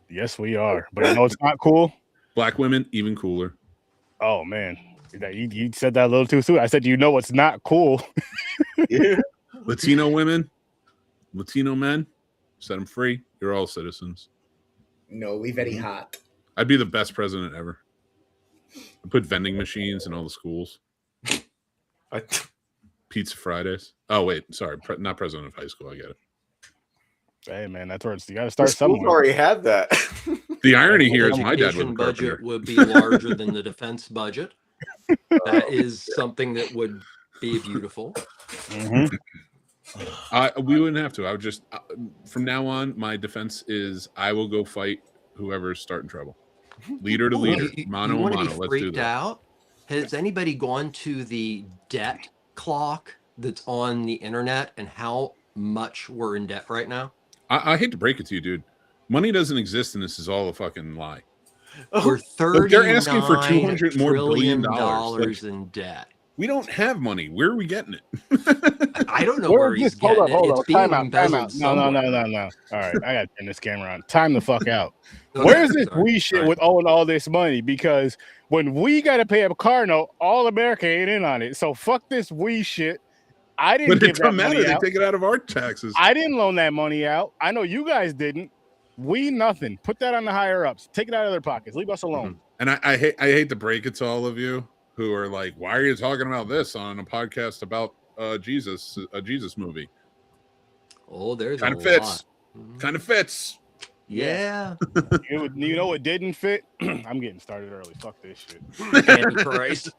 Yes, we are. But you know it's not cool? Black women, even cooler. Oh, man. You said that a little too soon. I said, you know what's not cool? Yeah. Latino women, Latino men, set them free. You're all citizens. No, we very hot. I'd be the best president ever. I'd put vending machines in all the schools. Pizza Fridays. Oh, wait. Sorry. Not president of high school. I get it. Hey, man, that's where you got to start The schools somewhere. already had that. The irony here is my dad was a Education budget carpenter. would be larger than the defense budget. That is something that would be beautiful. Mm-hmm. We wouldn't have to. I would just, from now on, my defense is I will go fight whoever's starting trouble. Leader to leader. Mano a want to mano. be Let's do freaked that. out? Has anybody gone to the debt clock that's on the internet and how much we're in debt right now? I hate to break it to you, dude. Money doesn't exist, and this is all a fucking lie. We're They're asking for $39 $200 more billion dollars in debt. We don't have money. Where are we getting it? I don't know where he's getting it. It's being embezzled somewhere. No. All right, I got to turn this camera on. Time the fuck out. Where's this we shit with owing all this money? Because when we got to pay a car note, all America ain't in on it. So fuck this we shit. I didn't give that money out. They take it out of our taxes. I didn't loan that money out. I know you guys didn't. We nothing. Put that on the higher ups. Take it out of their pockets. Leave us alone. And I hate to break it to all of you who are like, why are you talking about this on a podcast about Jesus, a Jesus movie? Oh, there's kind a of fits. lot. Kind of fits. Yeah. You know what didn't fit? I'm getting started early. Fuck this shit. Christ.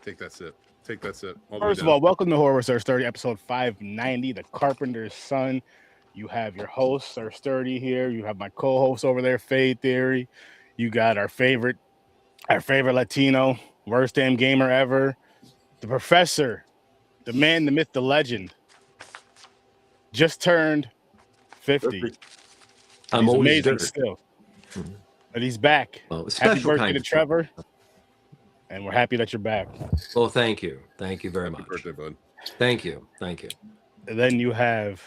Take that sip. Take that sip. First of all, welcome to Horror Sir Sturdy, episode 590, the Carpenter's Son. You have your host, Sir Sturdy, here. You have my co-host over there, Fade Theory. You got our favorite Latino, worst damn gamer ever, the professor, the man, the myth, the legend. Just turned 50. I'm he's always amazing dirty. still. But he's back. Well, happy birthday to Trevor. And we're happy that you're back. Well, thank you. Thank you very much. Happy birthday, bud. Thank you. Thank you. And then you have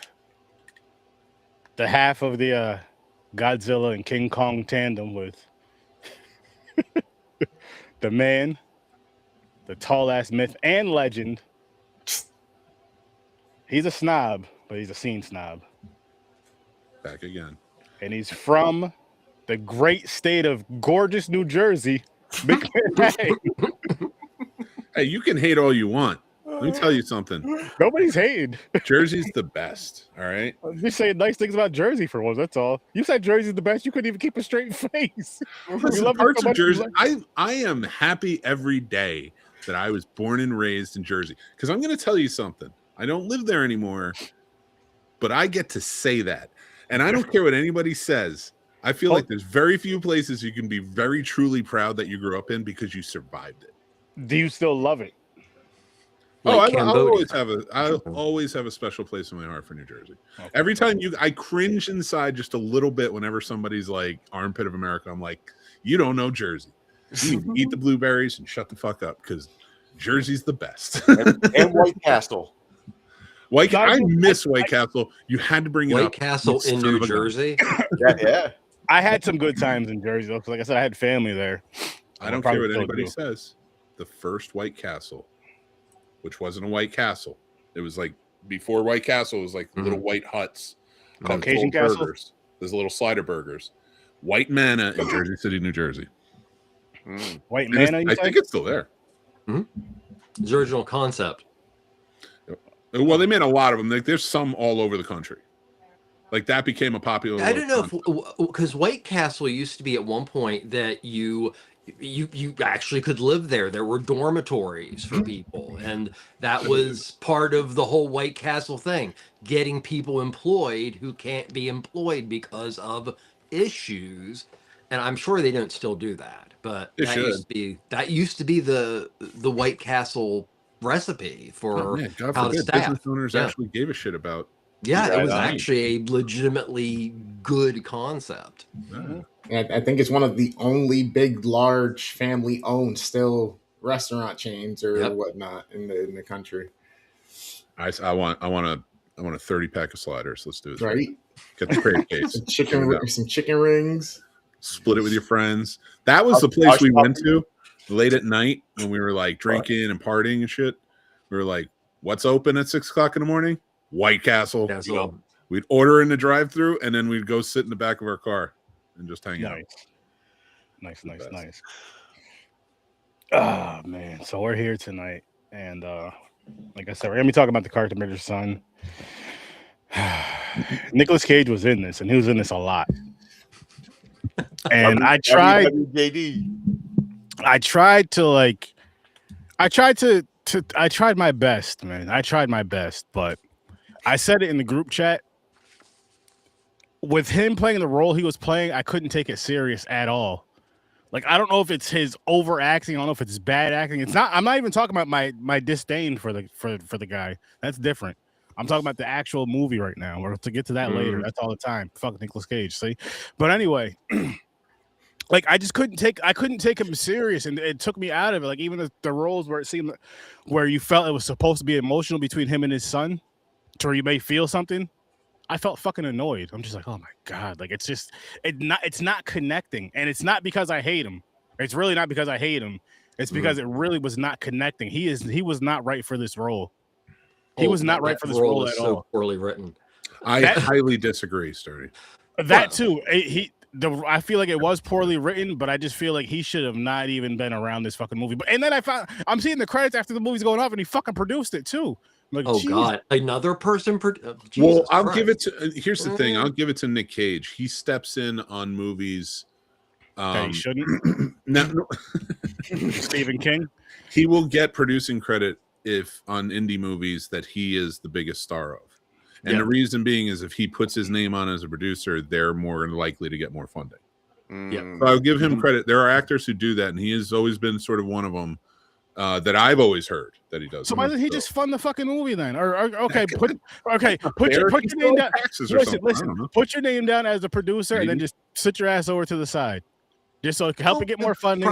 the half of the Godzilla and King Kong tandem with the man, the tall ass myth and legend. He's a snob, but he's a scene snob. Back again. And he's from the great state of gorgeous New Jersey. Hey, you can hate all you want. Let me tell you something. Nobody's hating. Jersey's the best. All right. You say nice things about Jersey for once. That's all. You said Jersey's the best. You couldn't even keep a straight face. Listen, parts of Jersey. I am happy every day that I was born and raised in Jersey. Because I'm going to tell you something. I don't live there anymore, but I get to say that. And I don't care what anybody says. I feel like there's very few places you can be very truly proud that you grew up in because you survived it. Do you still love it? Like I'll always have a special place in my heart for New Jersey. Okay. Every time I cringe inside just a little bit whenever somebody's like armpit of America. I'm like, you don't know Jersey. You need to eat the blueberries and shut the fuck up because Jersey's the best. and White Castle. I miss White Castle. You had to bring it up. White Castle in New Jersey. Yeah. I had some good times in Jersey though, because like I said, I had family there. I don't care what anybody says. The first White Castle, which wasn't a White Castle, it was like before White Castle, it was like little white huts, Caucasian Castle. Burgers. There's little slider burgers. White Manna in Jersey City, New Jersey. White Manna. I think it's still there. It's the original concept. Well, they made a lot of them. Like, there's some all over the country. Like that became a popular. I don't know because White Castle used to be at one point that you actually could live there. There were dormitories for people, and that was part of the whole White Castle thing, getting people employed who can't be employed because of issues. And I'm sure they don't still do that, but that used to be the White Castle recipe for God how to forbid staff. business owners actually gave a shit about. Yeah, it was actually a legitimately good concept. I think it's one of the only big, large, family-owned still restaurant chains or whatnot in the country. I want I want a 30-pack of sliders. Let's do it. Right. Get the crate case. Some chicken rings. Split it with your friends. That was the place we went to late at night when we were like drinking and partying and shit. We were like, what's open at 6 o'clock in the morning? White Castle. You know, we'd order in the drive-thru and then we'd go sit in the back of our car and just hang out. Nice. Oh man, so we're here tonight, and like I said, we're gonna be talking about the Carpenter'S son. Nicolas Cage was in this, and he was in this a lot. And I tried my best, man. I tried my best, but I said it in the group chat. With him playing the role he was playing, I couldn't take it serious at all. Like, I don't know if it's his overacting. I don't know if it's bad acting. It's not. I'm not even talking about my disdain for the guy. That's different. I'm talking about the actual movie right now. We're to get to that later. That's all the time. Fuck Nicolas Cage. See, but anyway, like I couldn't take him serious, and it took me out of it. Like even the roles where it seemed where you felt it was supposed to be emotional between him and his son, to where you may feel something. I felt fucking annoyed. I'm just like, oh my god, like it's not connecting, and it's not because I hate him. It's really not because I hate him. It's because it really was not connecting. He was not right for this role. He was not right for this role at all. Poorly written. I highly disagree, Sturdy. That too. I feel like it was poorly written, but I just feel like he should have not even been around this fucking movie. But and then I'm seeing the credits after the movie's going off, and he fucking produced it too. Like, oh, geez. God, another person. Well, I'll give it to. Here's the thing. I'll give it to Nick Cage. He steps in on movies. That he shouldn't. No. Stephen King. He will get producing credit if on indie movies that he is the biggest star of, and the reason being is if he puts his name on as a producer, they're more likely to get more funding. Yeah, so I'll give him credit. There are actors who do that, and he has always been sort of one of them. That I've always heard that he does. So why doesn't he just fund the fucking movie then? Or put your name down. Listen, put your name down as a producer, and then just sit your ass over to the side, just so help it get more funding.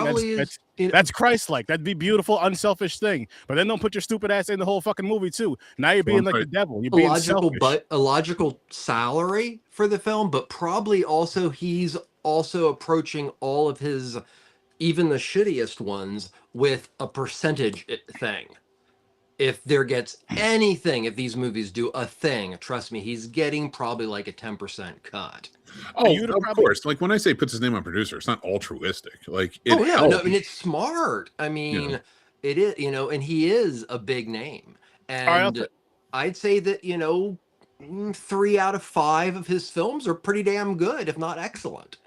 That's Christ-like. That'd be beautiful, unselfish thing. But then don't put your stupid ass in the whole fucking movie too. Now you're being like the devil. You're being selfish. But a logical salary for the film, but probably also he's also approaching all of his, even the shittiest ones, with a percentage thing. If there gets anything, if these movies do a thing, trust me, he's getting probably like a 10% cut. Oh, of course. Like when I say puts his name on producer, it's not altruistic. Like, no, I mean, it's smart. I mean, it is, and he is a big name. And I'd say that, 3 out of 5 of his films are pretty damn good, if not excellent.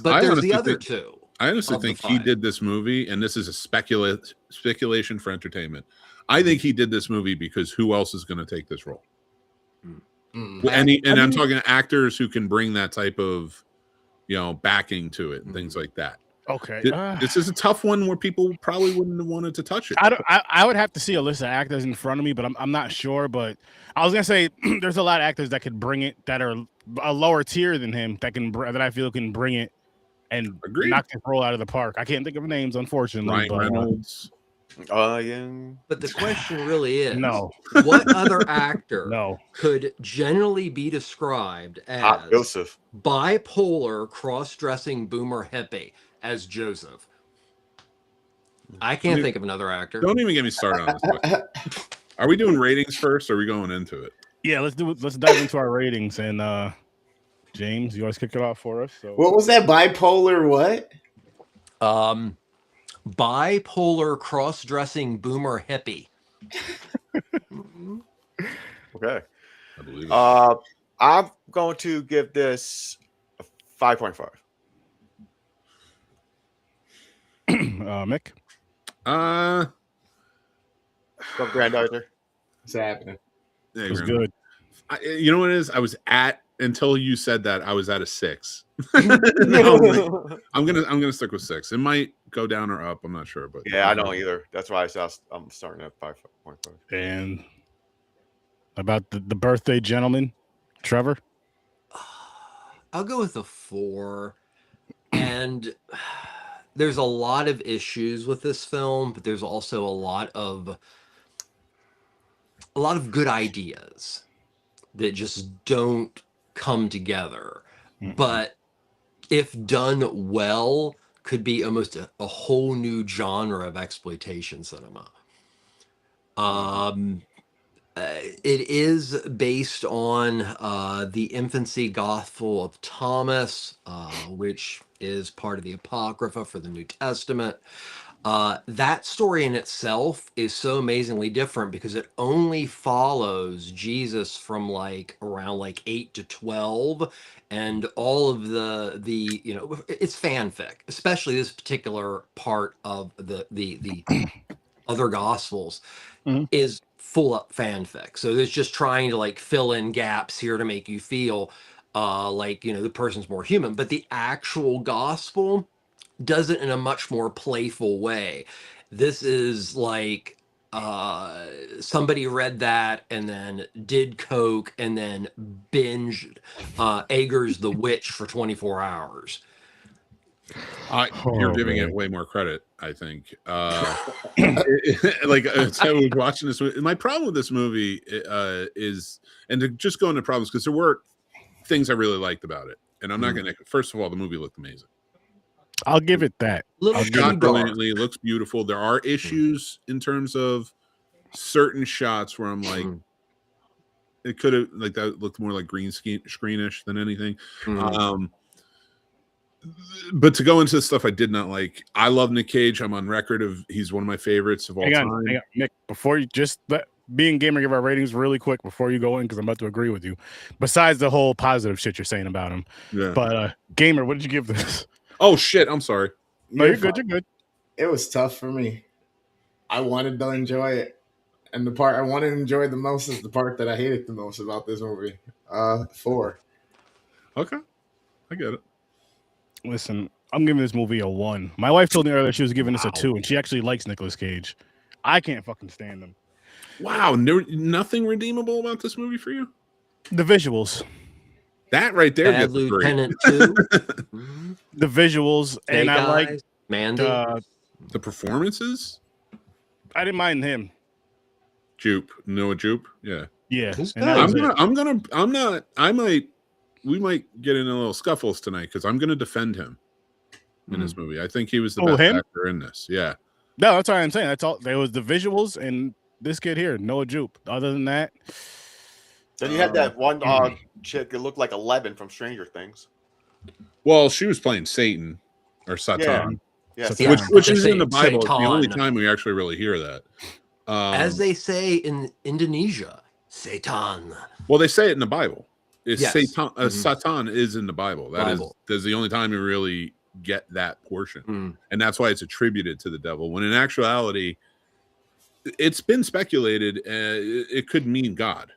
But there's the other two. I honestly think he did this movie, and this is a speculation for entertainment. I think he did this movie because who else is going to take this role? I'm talking actors who can bring that type of, backing to it and things like that. Okay, this is a tough one where people probably wouldn't have wanted to touch it. I would have to see a list of actors in front of me, but I'm not sure. But I was gonna say there's a lot of actors that could bring it that are a lower tier than him that I feel can bring it and knock the role out of the park. I can't think of names, unfortunately. Ryan Reynolds. But the question really is, what other actor could generally be described as Joseph, bipolar, cross-dressing boomer hippie as Joseph? I can't think of another actor. Don't even get me started on this. Are we doing ratings first, or are we going into it? Yeah, let's do it. Let's dive into our ratings. And James, you want to kick it off for us? So. What was that? Bipolar what? Bipolar, cross-dressing boomer hippie. Okay. I believe it. I'm going to give this a 5.5. Mick? From Grandizer. What's happening? Yeah, it was good. You know what it is? I was until you said that, I was at a 6. I'm gonna stick with 6. It might go down or up. I'm not sure, but yeah, I don't either. That's why I'm starting at 5.5. And about the birthday gentleman, Trevor. I'll go with a 4. And there's a lot of issues with this film, but there's also a lot of good ideas. that just don't come together. Mhm. But if done well, could be almost a whole new genre of exploitation cinema. It is based on the infancy Gospel of Thomas, which is part of the Apocrypha for the New Testament. That story in itself is so amazingly different because it only follows Jesus from like around like 8 to 12, and all of the it's fanfic, especially this particular part of the other gospels Mhm. is full up fanfic. So it's just trying to like fill in gaps here to make you feel like the person's more human. But the actual gospel does it in a much more playful way. This is like somebody read that and then did coke and then binged Eggers the Witch for 24 hours. You're giving it way more credit, I think. Like I was watching this movie. My problem with this movie is, and to just go into problems, because there were things I really liked about it, and I'm not going to. First of all, the movie looked amazing. I'll give it that. Shot brilliantly, looks beautiful. There are issues in terms of certain shots where I'm like, it could have like that looked more like green screenish than anything. But to go into the stuff I did not like, I love Nick Cage. I'm on record of he's one of my favorites of all time. Hang on, Nick, before you just let Being Gamer give our ratings really quick before you go in, because I'm about to agree with you. Besides the whole positive shit you're saying about him, but Gamer, what did you give this? Oh shit, I'm sorry. No, you're good. You're good. It was tough for me. I wanted to enjoy it, and the part I wanted to enjoy the most is the part that I hated the most about this movie. 4. Okay, I get it. Listen, I'm giving this movie a 1. My wife told me earlier she was giving this a 2, and she actually likes Nicolas Cage. I can't fucking stand him. Wow, nothing redeemable about this movie for you? The visuals. That right there Bad gets Lieutenant 2. The visuals, and I like Mandy. The performances. I didn't mind him. Jupe, Noah Jupe, yeah. We might get in a little scuffles tonight because I'm going to defend him in this movie. I think he was the best actor in this. Yeah. No, that's what I'm saying. That's all. There was the visuals and this kid here, Noah Jupe. Other than that, then you had that one chick that looked like 11 from Stranger Things. Well, she was playing Satan or Satan. Yeah. Which is in the Bible. It's the only time we actually really hear that. As they say in Indonesia, Satan. Well, they say it in the Bible. Yes. Satan, Satan is in the Bible. That's the only time you really get that portion. And that's why it's attributed to the devil. When in actuality, it's been speculated it could mean God.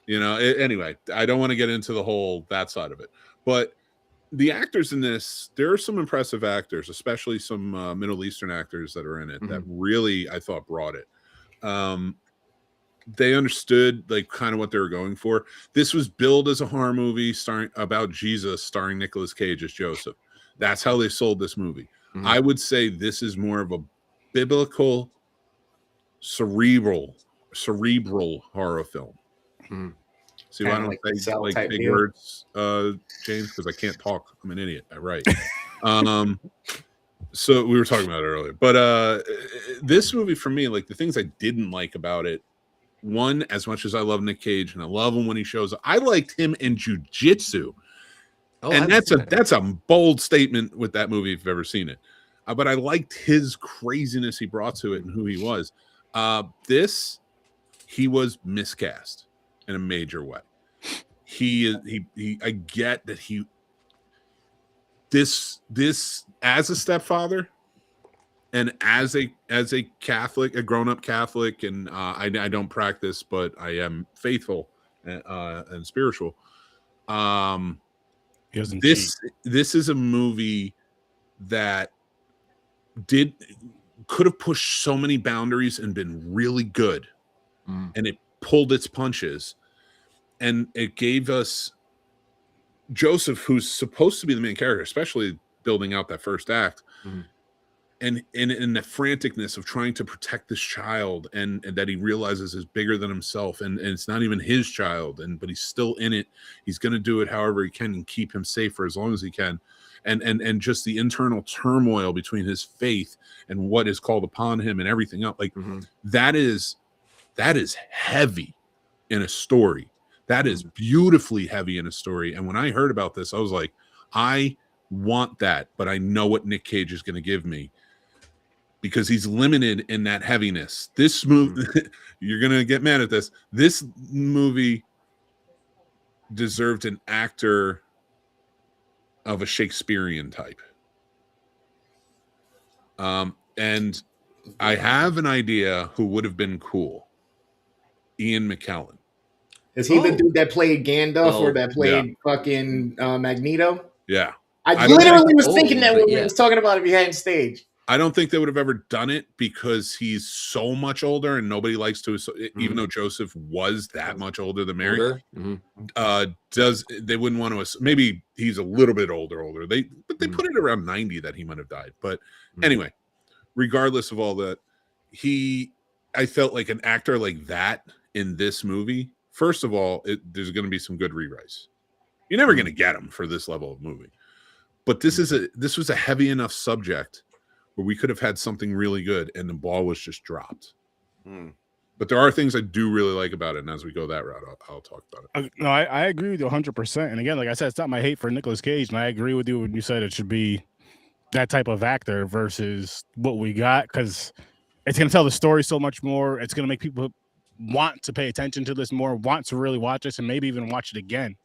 Anyway, I don't want to get into the whole that side of it. But the actors in this, there are some impressive actors, especially some Middle Eastern actors that are in it that really, I thought, brought it. They understood like kind of what they were going for. This was billed as a horror movie about Jesus, starring Nicolas Cage as Joseph. That's how they sold this movie. I would say this is more of a biblical, cerebral horror film. See why I don't say like big words, James? Because I can't talk. I'm an idiot. I write. So we were talking about it earlier, but this movie for me, like the things I didn't like about it. One, as much as I love Nick Cage and I love him when he shows up, I liked him in Jiu-Jitsu. And that's a bold statement with that movie if you've ever seen it. But I liked his craziness he brought to it and who he was. He was miscast in a major way. I get that this as a stepfather and as a Catholic, a grown-up Catholic, and I don't practice, but I am faithful and spiritual. This is a movie that could have pushed so many boundaries and been really good, and it pulled its punches, and it gave us Joseph, who's supposed to be the main character, especially building out that first act. and in the franticness of trying to protect this child, and that he realizes is bigger than himself, and it's not even his child, but he's still in it. He's going to do it however he can and keep him safe for as long as he can, and just the internal turmoil between his faith and what is called upon him and everything else. Like that is heavy in a story. That is beautifully heavy in a story. And when I heard about this, I was like, I want that, but I know what Nick Cage is going to give me, because he's limited in that heaviness. This movie, you're going to get mad at this. This movie deserved an actor of a Shakespearean type. And I have an idea who would have been cool. Ian McKellen. Is he the dude that played Gandalf or that played fucking Magneto? Yeah. I literally was thinking that when we was talking about it behind stage. I don't think they would have ever done it because he's so much older and nobody likes to, even though Joseph was that much older than Mary, they wouldn't want to, maybe he's a little bit older. But they put it around 90 that he might have died. But anyway, regardless of all that, I felt like an actor like that in this movie, first of all, there's going to be some good rewrites. You're never going to get them for this level of movie. But this was a heavy enough subject where we could have had something really good, and the ball was just dropped. But there are things I do really like about it, and as we go that route, I'll talk about it. No, I agree with you 100%. And again, like I said, it's not my hate for Nicolas Cage, and I agree with you when you said it should be that type of actor versus what we got, because it's going to tell the story so much more. It's going to make people want to pay attention to this more, want to really watch this, and maybe even watch it again.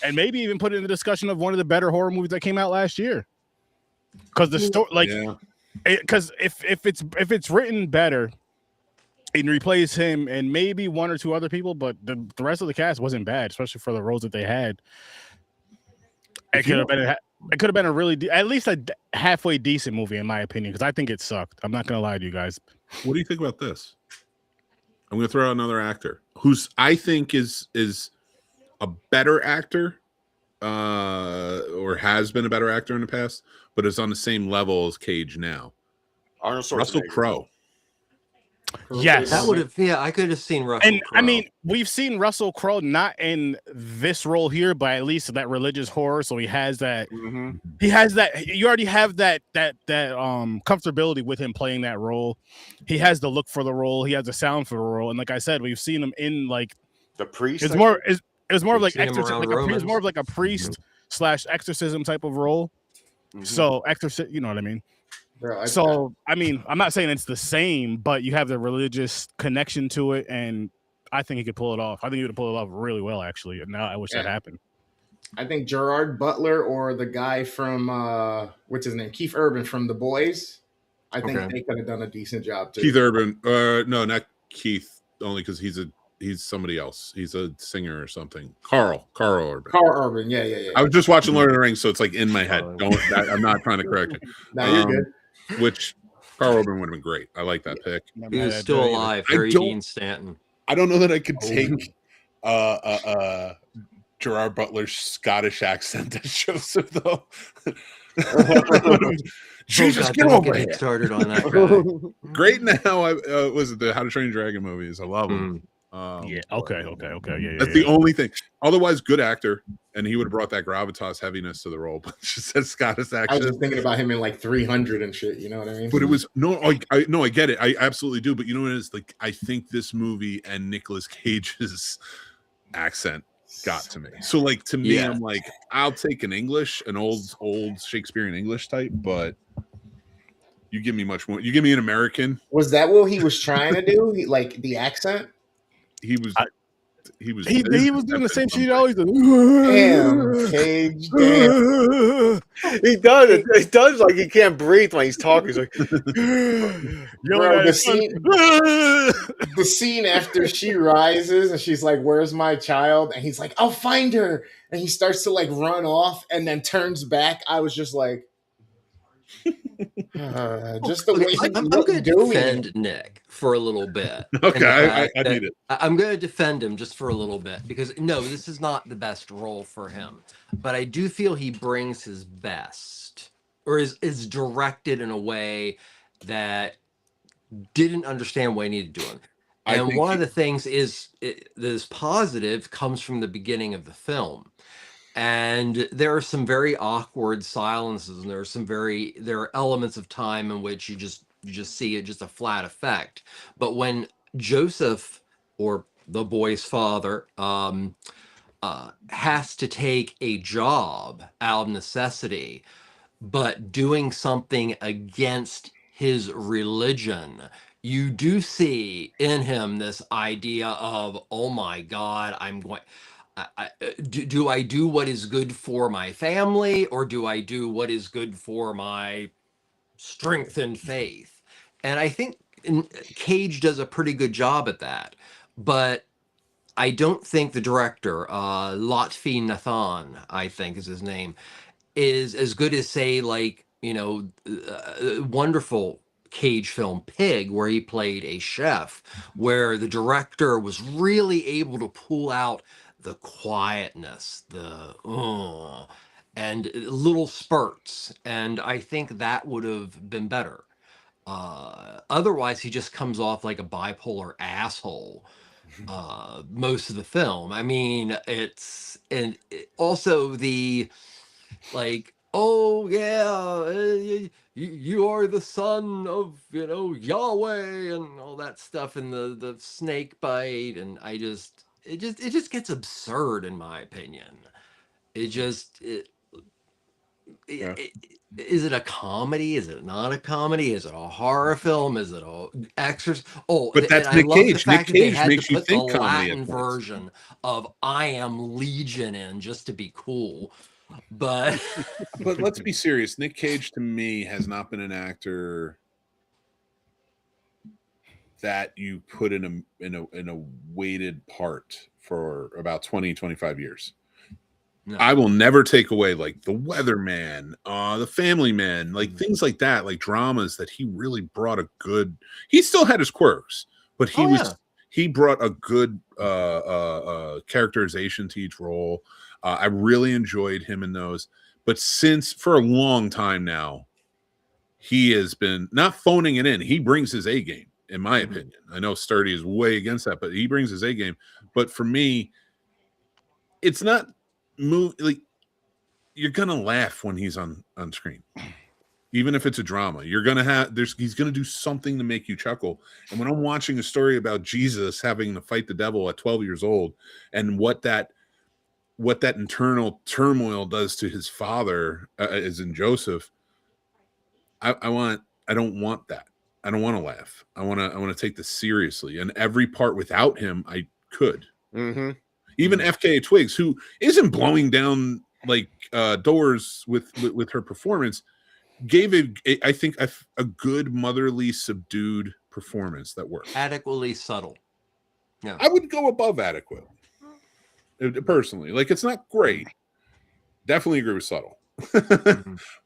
And maybe even put it in the discussion of one of the better horror movies that came out last year. Because the story, because if it's written better and replace him and maybe one or two other people, but the rest of the cast wasn't bad, especially for the roles that they had. It could have been a really at least a halfway decent movie in my opinion, because I think it sucked. I'm not gonna lie to you guys. What do you think about this? I'm gonna throw out another actor who's I think is a better actor, or has been a better actor in the past, but is on the same level as Cage now. Russell Crowe. Yes, that would have. Yeah, I could have seen Russell. And Crowe. I mean, we've seen Russell Crowe not in this role here, but at least that religious horror. So he has that. He has that. You already have that comfortability with him playing that role. He has the look for the role. He has the sound for the role. And like I said, we've seen him in like The Priest. It's more. It was more of like seen him exorcism. around It's more of like a priest / exorcism type of role. So exorcist, you know what I mean. So I mean, I'm not saying it's the same, but you have the religious connection to it, and I think he could pull it off. I think he would pull it off really well, actually. And now I wish that happened. I think Gerard Butler or the guy from what's his name, Keith Urban from The Boys. I think they could have done a decent job too. Keith Urban, no, not Keith, only because he's somebody else. He's a singer or something. Carl Urban. Carl Urban, yeah. I was just watching Lord of the Rings, so it's like in my head. I'm not trying to correct it. No, you're good. Which Carl Urban would have been great. I like that pick. He was still alive. Harry Dean Stanton. I don't know that I could take Gerard Butler's Scottish accent as Joseph, though. Jesus, get over here. Started on that guy. Great now. Was it the How to Train Your Dragon movies? I love them. Yeah. Okay. Yeah. That's the only thing. Otherwise, good actor, and he would have brought that gravitas heaviness to the role. But just that Scottish accent. I was just thinking about him in like 300 and shit. You know what I mean? But it was I get it. I absolutely do. But you know what it is? Like, I think this movie and Nicolas Cage's accent got to me. So like to me, I'm like, I'll take an old Shakespearean English type, but you give me much more. You give me an American. Was that what he was trying to do? Like the accent? He was doing the same shit he always does. Damn, Cage. Damn. He does it. He does like he can't breathe when he's talking. He's like, Bro, the scene after she rises and she's like, "Where's my child?" And he's like, "I'll find her." And he starts to like run off and then turns back. I was just like, just the way I'm going to defend Nick for a little bit. Okay, I need it. I'm going to defend him just for a little bit because no, this is not the best role for him, but I do feel he brings his best or is directed in a way that didn't understand what he needed doing. And one of the things that is positive comes from the beginning of the film. And there are some very awkward silences, and there are elements of time in which you just see it, just a flat effect. But when Joseph, or the boy's father, has to take a job out of necessity, but doing something against his religion, you do see in him this idea of, oh my God, do I do what is good for my family, or do I do what is good for my strength and faith? And I think Cage does a pretty good job at that. But I don't think the director, Lotfi Nathan, I think is his name, is as good as, say, like, wonderful Cage film Pig, where he played a chef, where the director was really able to pull out the quietness, and little spurts. And I think that would have been better. Otherwise, he just comes off like a bipolar asshole most of the film. I mean, also the, like, oh yeah, you are the son of, Yahweh, and all that stuff, and the snake bite, and it just gets absurd, in my opinion. Is it a comedy? Is it not a comedy? Is it a horror film? Is it a exorcist? Oh, but that's Nick Cage. Nick Cage makes you think the Latin version of I Am Legion in just to be cool. But let's be serious. Nick Cage, to me, has not been an actor that you put in a weighted part for about 20-25 years. No. I will never take away, like, The Weatherman, The Family Man, like things like that, like dramas that he really brought a good. He still had his quirks, but he brought a good characterization to each role. I really enjoyed him in those. But for a long time now, he has been not phoning it in. He brings his A game, in my opinion. I know Sturdy is way against that, but he brings his A game. But for me, it's not like, you're gonna laugh when he's on screen, even if it's a drama. You're gonna he's gonna do something to make you chuckle. And when I'm watching a story about Jesus having to fight the devil at 12 years old, and what that internal turmoil does to his father, as in Joseph, I don't want that. I don't want to laugh. I want to take this seriously. And every part without him, I could. Mm-hmm. Even FKA Twigs, who isn't blowing down like doors with her performance, gave I think a good motherly, subdued performance that worked. Adequately subtle. Yeah, I would go above adequate. Personally, like, it's not great. Definitely agree with subtle.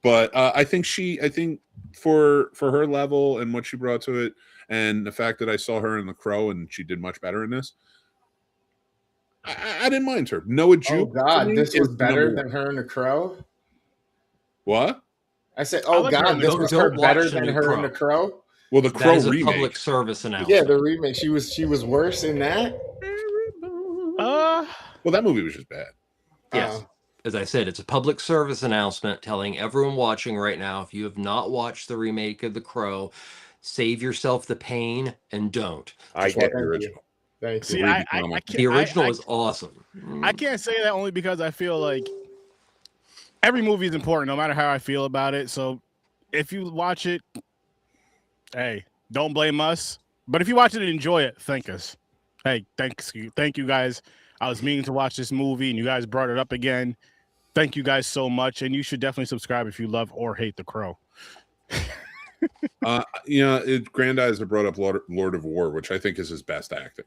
But I think for her level and what she brought to it, and the fact that I saw her in The Crow and she did much better in this, I didn't mind her. Noah Jupe. Oh God, this was better than her in The Crow. What? I said, oh God, this was her better than her in The Crow. Well, The Crow remake. A public service announcement. Yeah, the remake. She was worse in that. Well, that movie was just bad. Yes. As I said, it's a public service announcement telling everyone watching right now, if you have not watched the remake of The Crow, save yourself the pain and don't. I get the original. Thank you. See, I can't, the original is awesome. I can't say that only because I feel like every movie is important, no matter how I feel about it. So if you watch it, hey, don't blame us. But if you watch it and enjoy it, thank us. Hey, thank you guys. I was meaning to watch this movie, and you guys brought it up again. Thank you guys so much, and you should definitely subscribe if you love or hate The Crow. Grandizer brought up Lord of War, which I think is his best acting.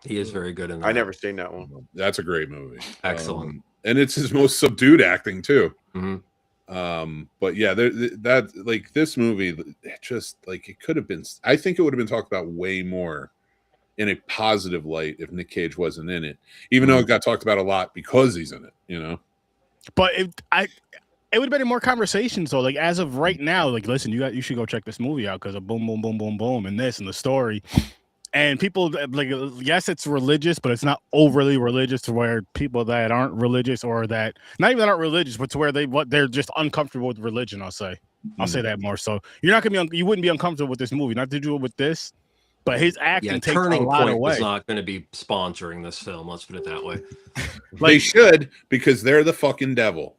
He is very good in that. I never seen that one. That's a great movie. Excellent. And it's his most subdued acting too. Mm-hmm. But yeah, that, like, this movie, just like, it could have been. I think it would have been talked about way more in a positive light if Nick Cage wasn't in it, even though it got talked about a lot because he's in it. But it would have been more conversations though. Like as of right now, like listen, you should go check this movie out because of boom, boom, boom, boom, boom, and this and the story. And people like, yes, it's religious, but it's not overly religious to where people that aren't religious or that not even that aren't religious, but to where they're just uncomfortable with religion. I'll say that more. So you're not gonna be you wouldn't be uncomfortable with this movie. Not to do it with this, but his acting takes Turning a lot Point away. was not going to be sponsoring this film. Let's put it that way. They should because they're the fucking devil.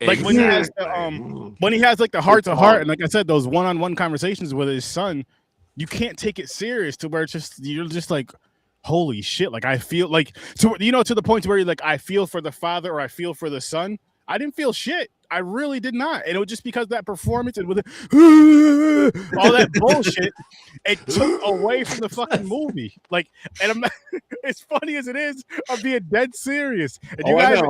Like when he has like the heart to heart, and like I said, those one-on-one conversations with his son, you can't take it serious to where it's just you're just like, holy shit! Like I feel like to the point where you're like, I feel for the father or I feel for the son. I didn't feel shit. I really did not, and it was just because that performance and with all that bullshit, it took away from the fucking movie. Like, and I'm not, as funny as it is, I'm being dead serious. And you guys,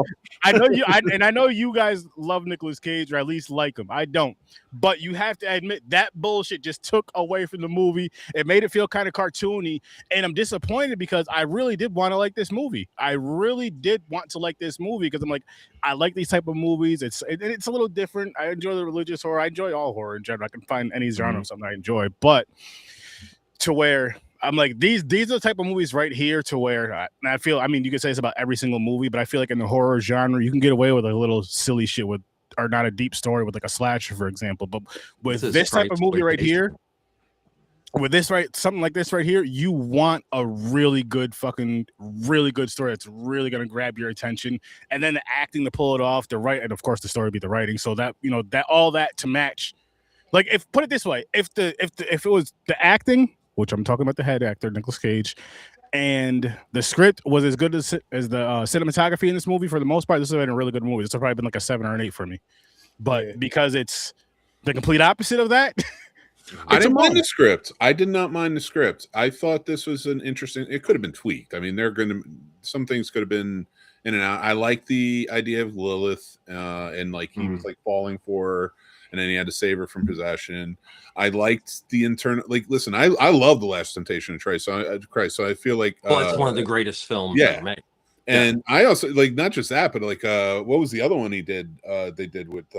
I know you guys love Nicolas Cage or at least like him. I don't, but you have to admit that bullshit just took away from the movie. It made it feel kind of cartoony, and I'm disappointed because I really did want to like this movie. I really did want to like this movie because I'm like, I like these type of movies. It's a little different. I enjoy the religious horror. I enjoy all horror in general. I can find any genre of something I enjoy, but to where I'm like, these are the type of movies right here to where I feel, I mean, you can say it's about every single movie, but I feel like in the horror genre, you can get away with a little silly shit with, or not a deep story with like a slasher, for example. But with this type of movie right here, with this something like this right here, you want a really good story that's really gonna grab your attention, and then the acting to pull it off, and of course the story be the writing, so that that all that to match. Like, if put it this way, if it was the acting, which I'm talking about the head actor Nicolas Cage, and the script was as good as the cinematography in this movie, for the most part, this would have been a really good movie. This would have probably been like a 7 or an 8 for me, but because it's the complete opposite of that. I didn't mind the script. I did not mind the script. I thought this was an interesting. It could have been tweaked. I mean, some things could have been in and out. I like the idea of Lilith, and like he was like falling for her, and then he had to save her from possession. I liked the internal. Like, listen, I love The Last Temptation of Christ. So I feel like it's one of the greatest films ever made. And I also like not just that, but like what was the other one he did? They did with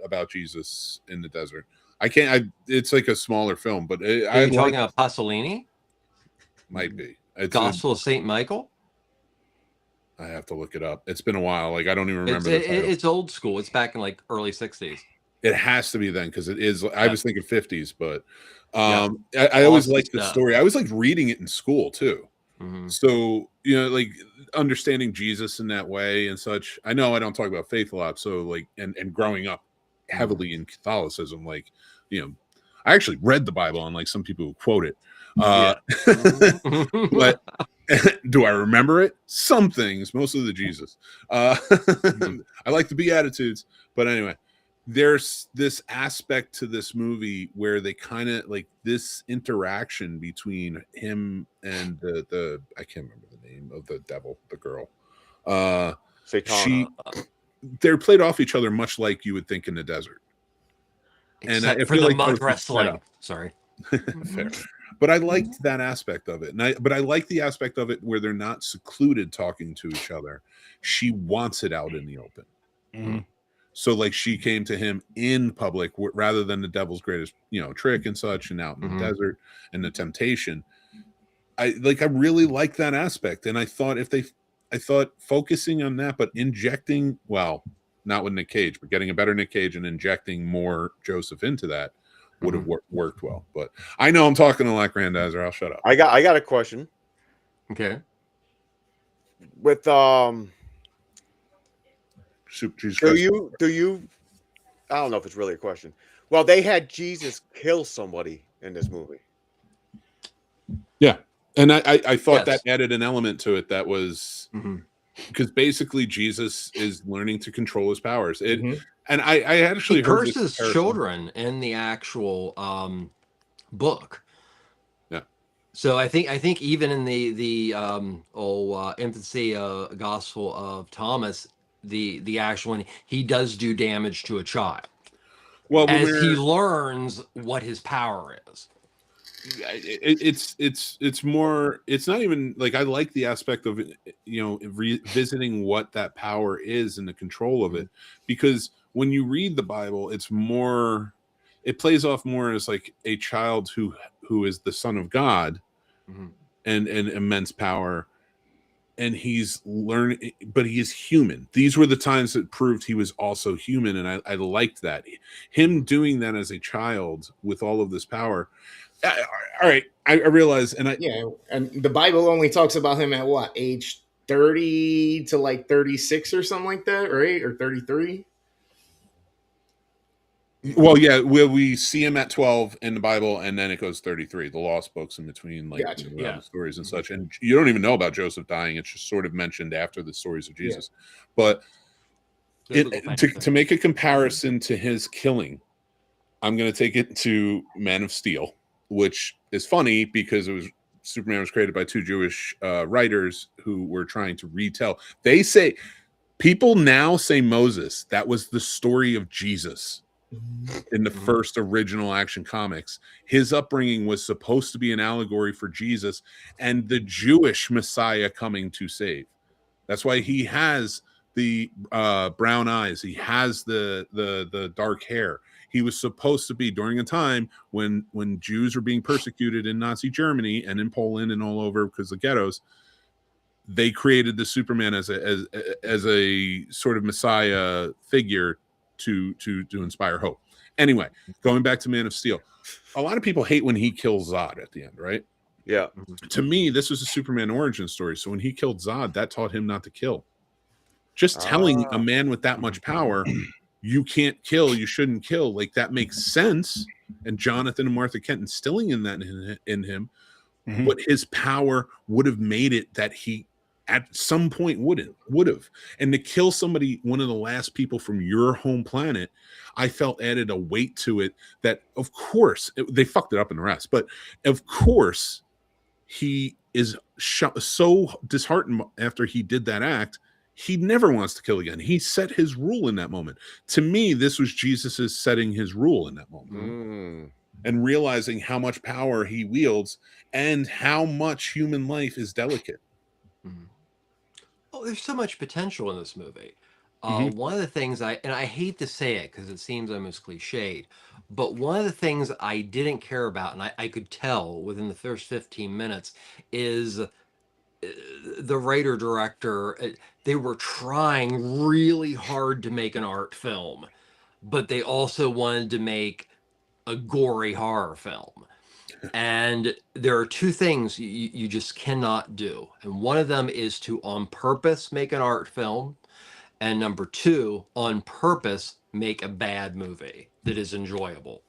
about Jesus in the desert. It's like a smaller film, but Are you talking about Pasolini? Might be. Gospel of St. Michael? I have to look it up. It's been a while. Like, I don't even remember. It's old school. It's back in like early 60s. It has to be then, because it is. I was thinking 50s, but I always liked the story. I always liked reading it in school too. So, like understanding Jesus in that way and such. I know I don't talk about faith a lot. So like, and growing up heavily in Catholicism, like, I actually read the Bible, unlike some people who quote it. But do I remember it? Some things, most of the Jesus. I like the Beatitudes, but anyway, there's this aspect to this movie where they kind of like this interaction between him and the I can't remember the name of the devil, the girl. They're played off each other much like you would think in the desert. Except for the mud wrestling. Sorry. Fair. But I liked that aspect of it. But I like the aspect of it where they're not secluded talking to each other. She wants it out in the open. So like she came to him in public rather than the devil's greatest, trick and such, and out in the desert and the temptation. I really like that aspect. And I thought focusing on that, but injecting, well, not with Nick Cage, but getting a better Nick Cage and injecting more Joseph into that would have worked well. But I know I'm talking a lot, Grandizer. I'll shut up. I got a question. Okay. With Jesus do you I don't know if it's really a question. Well, they had Jesus kill somebody in this movie. Yeah. And I thought that added an element to it that was because basically Jesus is learning to control his powers. And I actually heard curses children in the actual book. Yeah. So I think even in the infancy Gospel of Thomas, the actual one, he does do damage to a child. Well, as he learns what his power is. it's more, it's not even like, I like the aspect of, revisiting what that power is and the control of it, because when you read the Bible, it's more, it plays off more as like a child who is the son of God, and immense power, and he's learning, but he is human. These were the times that proved he was also human, and I liked that, him doing that as a child with all of this power. All right, I realize, and and the Bible only talks about him at what age, 30 to like 36 or something like that, right? Or 33. Well, yeah, we see him at 12 in the Bible, and then it goes 33. The lost books in between, like, Gotcha. stories and such. And you don't even know about Joseph dying. It's just sort of mentioned after the stories of Jesus. But to make a comparison to his killing, I'm going to take it to Man of Steel, which is funny because Superman was created by two Jewish writers who were trying to retell. They say, people now say Moses, that was the story of Jesus. In the first original Action Comics, his upbringing was supposed to be an allegory for Jesus and the Jewish Messiah coming to save. That's why he has the brown eyes. He has the dark hair. He was supposed to be, during a time when Jews were being persecuted in Nazi Germany and in Poland and all over because of ghettos. They created the Superman as a sort of Messiah figure to inspire hope. Anyway, going back to Man of Steel, a lot of people hate when he kills Zod at the end, right? Yeah. To me, this was a Superman origin story. So when he killed Zod, that taught him not to kill. Just telling a man with that much power, you can't kill, you shouldn't kill, like, that makes sense. And Jonathan and Martha Kent instilling in that in him, but his power would have made it that he at some point would have, and to kill somebody, one of the last people from your home planet, I felt added a weight to it that, of course, they fucked it up in the rest, but of course he is so disheartened after he did that act. He never wants to kill again. He set his rule in that moment. To me, this was Jesus's setting his rule in that moment, and realizing how much power he wields and how much human life is delicate. Oh, there's so much potential in this movie. One of the things I hate to say it because it seems almost cliched, but one of the things I didn't care about, and I could tell within the first 15 minutes, is the writer director. They were trying really hard to make an art film, but they also wanted to make a gory horror film. And there are two things you just cannot do. And one of them is to on purpose make an art film. And number two, on purpose make a bad movie that is enjoyable.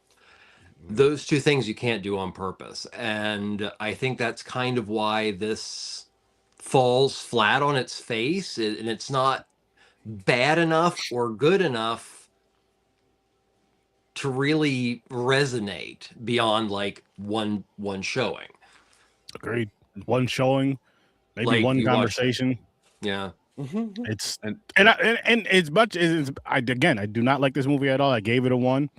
Those two things you can't do on purpose. And I think that's kind of why this falls flat on its face. And it's not bad enough or good enough to really resonate beyond like one showing. Agreed. One showing, maybe like one conversation. Yeah. It's and as much as I do not like this movie at all. I gave it a 1.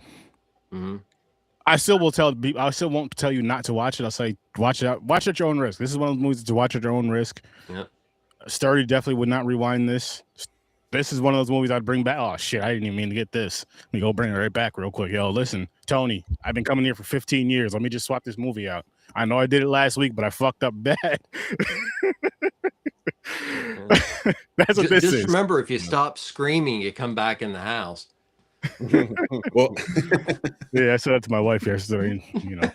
I still won't tell you not to watch it. I'll say watch at your own risk. This is one of the movies to watch at your own risk. Yeah. Sturdy definitely would not rewind this. This is one of those movies I'd bring back. Oh shit, I didn't even mean to get this. Let me go bring it right back real quick. Yo, listen, Tony, I've been coming here for 15 years. Let me just swap this movie out. I know I did it last week, but I fucked up bad. That's what this is. Just remember, if you stop screaming, you come back in the house. Well, yeah, I said that to my wife yesterday. You know.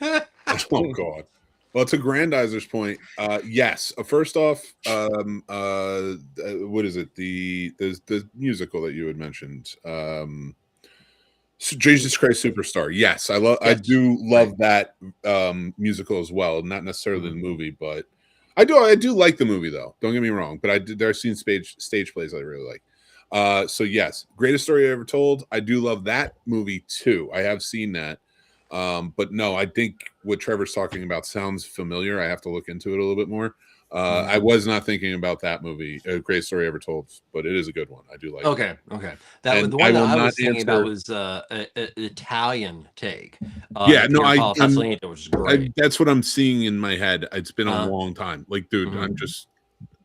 Oh God. Well, to Grandizer's point, yes. First off, what is it? The musical that you had mentioned, Jesus Christ Superstar. Yes, I do love that musical as well. Not necessarily the movie, but I do like the movie though. Don't get me wrong, but there are seen stage plays I really like. So yes, greatest story I ever told. I do love that movie too. I have seen that. But no, I think what Trevor's talking about sounds familiar. I have to look into it a little bit more. I was not thinking about that movie, A Great Story Ever Told, but it is a good one. I do like it. Okay. The And one that I not was thinking about answer- was an Italian take. Yeah, no, Paul Pasolini, which is great. that's what I'm seeing in my head. It's been a Uh-huh. long time. Like, dude,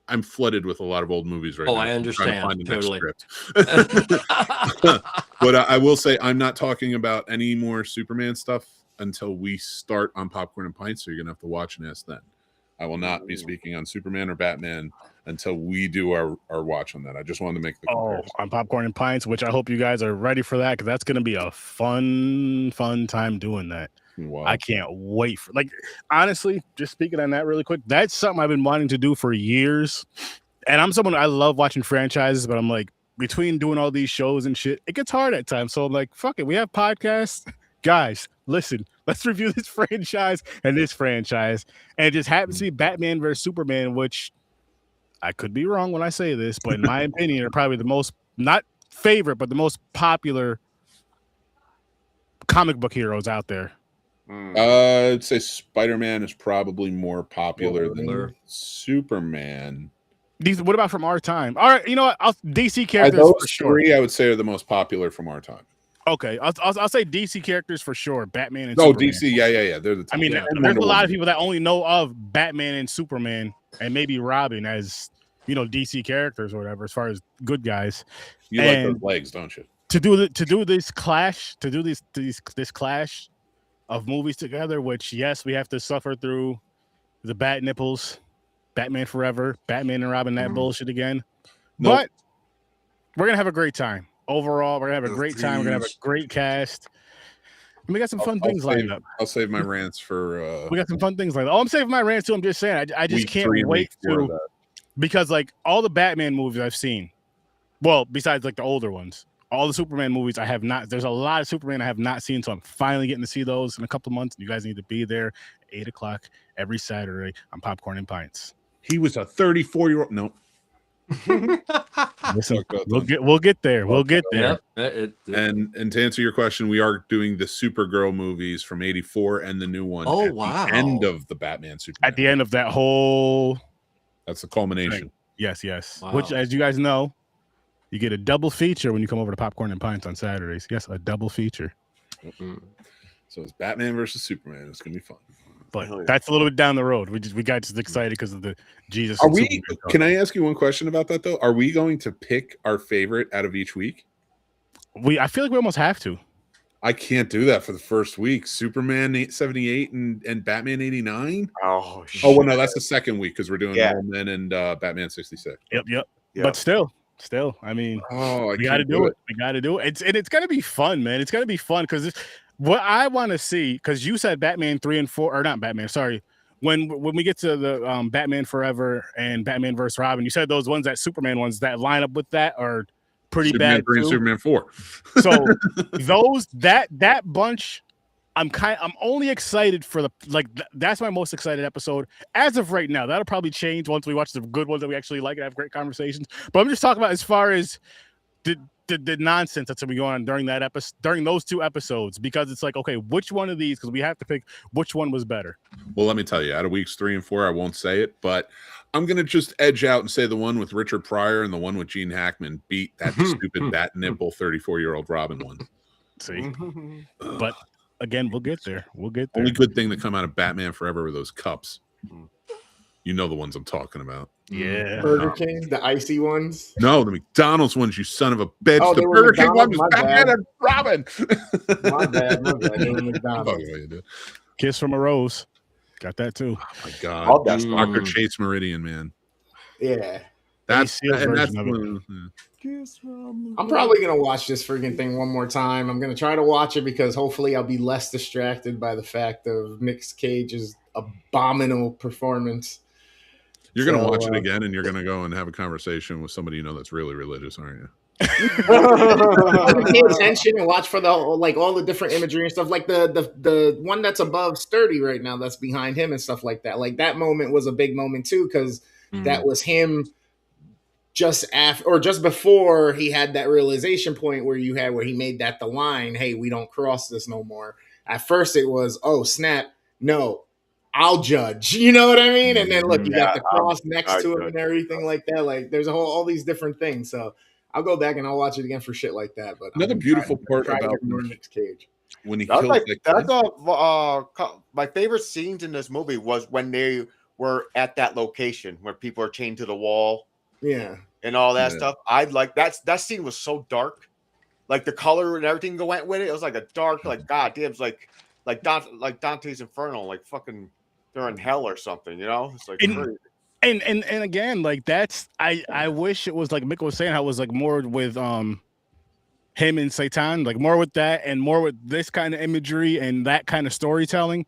I'm flooded with a lot of old movies right now. I understand. I'm trying to find the Totally. next script. But I will say I'm not talking about any more Superman stuff until we start on Popcorn and Pints, so you're gonna have to watch and ask then. I will not be speaking on Superman or Batman until we do our watch on that. I just wanted to make the comparison. On Popcorn and Pints, which I hope you guys are ready for that, because that's going to be a fun time doing that. Wow. I can't wait for, like, honestly, just speaking on that really quick, that's something I've been wanting to do for years. And I'm someone, I love watching franchises, but I'm like, between doing all these shows and shit, it gets hard at times. So I'm like, fuck it, we have podcasts. Guys, listen, let's review this franchise and this franchise. And it just happens to be Batman versus Superman, which I could be wrong when I say this, but in my opinion, are probably the most, not favorite, but the most popular comic book heroes out there. I'd say Spider-Man is probably more popular than Superman. What about from our time? All right, you know what? DC characters those for sure. three, I would say, are the most popular from our time. Okay, I'll say DC characters for sure. Batman and Superman. DC, yeah. They're the top. I mean, there's a lot of people that only know of Batman and Superman, and maybe Robin as, you know, DC characters or whatever, as far as good guys. You like those legs, don't you? To do this clash of movies together, which yes, we have to suffer through the bat nipples, Batman Forever, Batman and Robin, that bullshit again. Nope. But we're gonna have a great time. Overall, we're gonna have a great time. We're gonna have a great cast. And we got some fun things lined up. I'll save my rants for. We got some fun things lined up. Oh, I'm saving my rants too. I'm just saying, I just can't wait to, because like all the Batman movies I've seen, well, besides like the older ones, all the Superman movies I have not. There's a lot of Superman I have not seen, so I'm finally getting to see those in a couple of months. You guys need to be there 8:00 every Saturday on Popcorn and Pints. He was a 34-year-old. No. Listen, we'll get there. We'll get there. And to answer your question, we are doing the Supergirl movies from '84 and the new one. Oh, wow! The end of the Batman Superman. At the end of that whole. That's the culmination. Yes. Wow. Which, as you guys know, you get a double feature when you come over to Popcorn and Pints on Saturdays. Yes, a double feature. So it's Batman versus Superman. It's gonna be fun. But that's a little bit down the road. We got just excited because of the Jesus. Are we? Can I ask you one question about that though? Are we going to pick our favorite out of each week? I feel like we almost have to. I can't do that for the first week. Superman 78 and Batman 89. Oh, shit. Well, no, that's the second week because we're doing Batman and Batman 66. Yep. But still, I mean, we got to do it. We got to do it. It's gonna be fun, man. It's gonna be fun because what I want to see, because you said Batman 3 and 4, or not Batman, sorry. When we get to the Batman Forever and Batman vs. Robin, you said those ones, that Superman ones that line up with that are pretty Superman bad 3 too. and Superman 4. So those that bunch, I'm only excited for that's my most excited episode as of right now. That'll probably change once we watch the good ones that we actually like and have great conversations. But I'm just talking about as far as the nonsense that's gonna be going on during those two episodes, because it's like, okay, which one of these, because we have to pick which one was better. Well, let me tell you, out of weeks 3 and 4, I won't say it, but I'm gonna just edge out and say the one with Richard Pryor and the one with Gene Hackman beat that stupid bat nipple 34-year-old Robin one. See, but again, we'll get there. Only good thing that come out of Batman Forever were those cups. You know the ones I'm talking about. Yeah. Burger King, the icy ones. No, the McDonald's ones, you son of a bitch. Oh, the Burger King one was Batman and Robin. My bad. They were McDonald's. Kiss from a Rose. Got that too. Oh my God. That's Dr. Chase Meridian, man. Yeah. That's I'm probably gonna watch this friggin' thing one more time. I'm gonna try to watch it because hopefully I'll be less distracted by the fact of Nick Cage's abominable performance. You're gonna watch it again, and you're gonna go and have a conversation with somebody you know that's really religious, aren't you? Pay attention and watch for the all the different imagery and stuff, like the one that's above Sturdy right now, that's behind him and stuff like that. Like that moment was a big moment too, because that was him just after or just before he had that realization point where he made the line, hey, we don't cross this no more. At first it was, oh snap, no, I'll judge. You know what I mean? And then look, you got the cross next I to him judge. and everything like that. Like there's all these different things. So I'll go back and I'll watch it again for shit like that. But Another beautiful part about Nick Cage. when he That's kills like that that's kid. my favorite scenes in this movie was when they were at that location where people are chained to the wall. Yeah. And all that stuff. I like that scene was so dark. Like the color and everything that went with it. It was like a dark, like goddamn, it's like Dante's Inferno, like fucking they're in hell or something, you know? It's like crazy. And again, like that's I wish it was like Mick was saying how it was like more with him and Satan, like more with that and more with this kind of imagery and that kind of storytelling.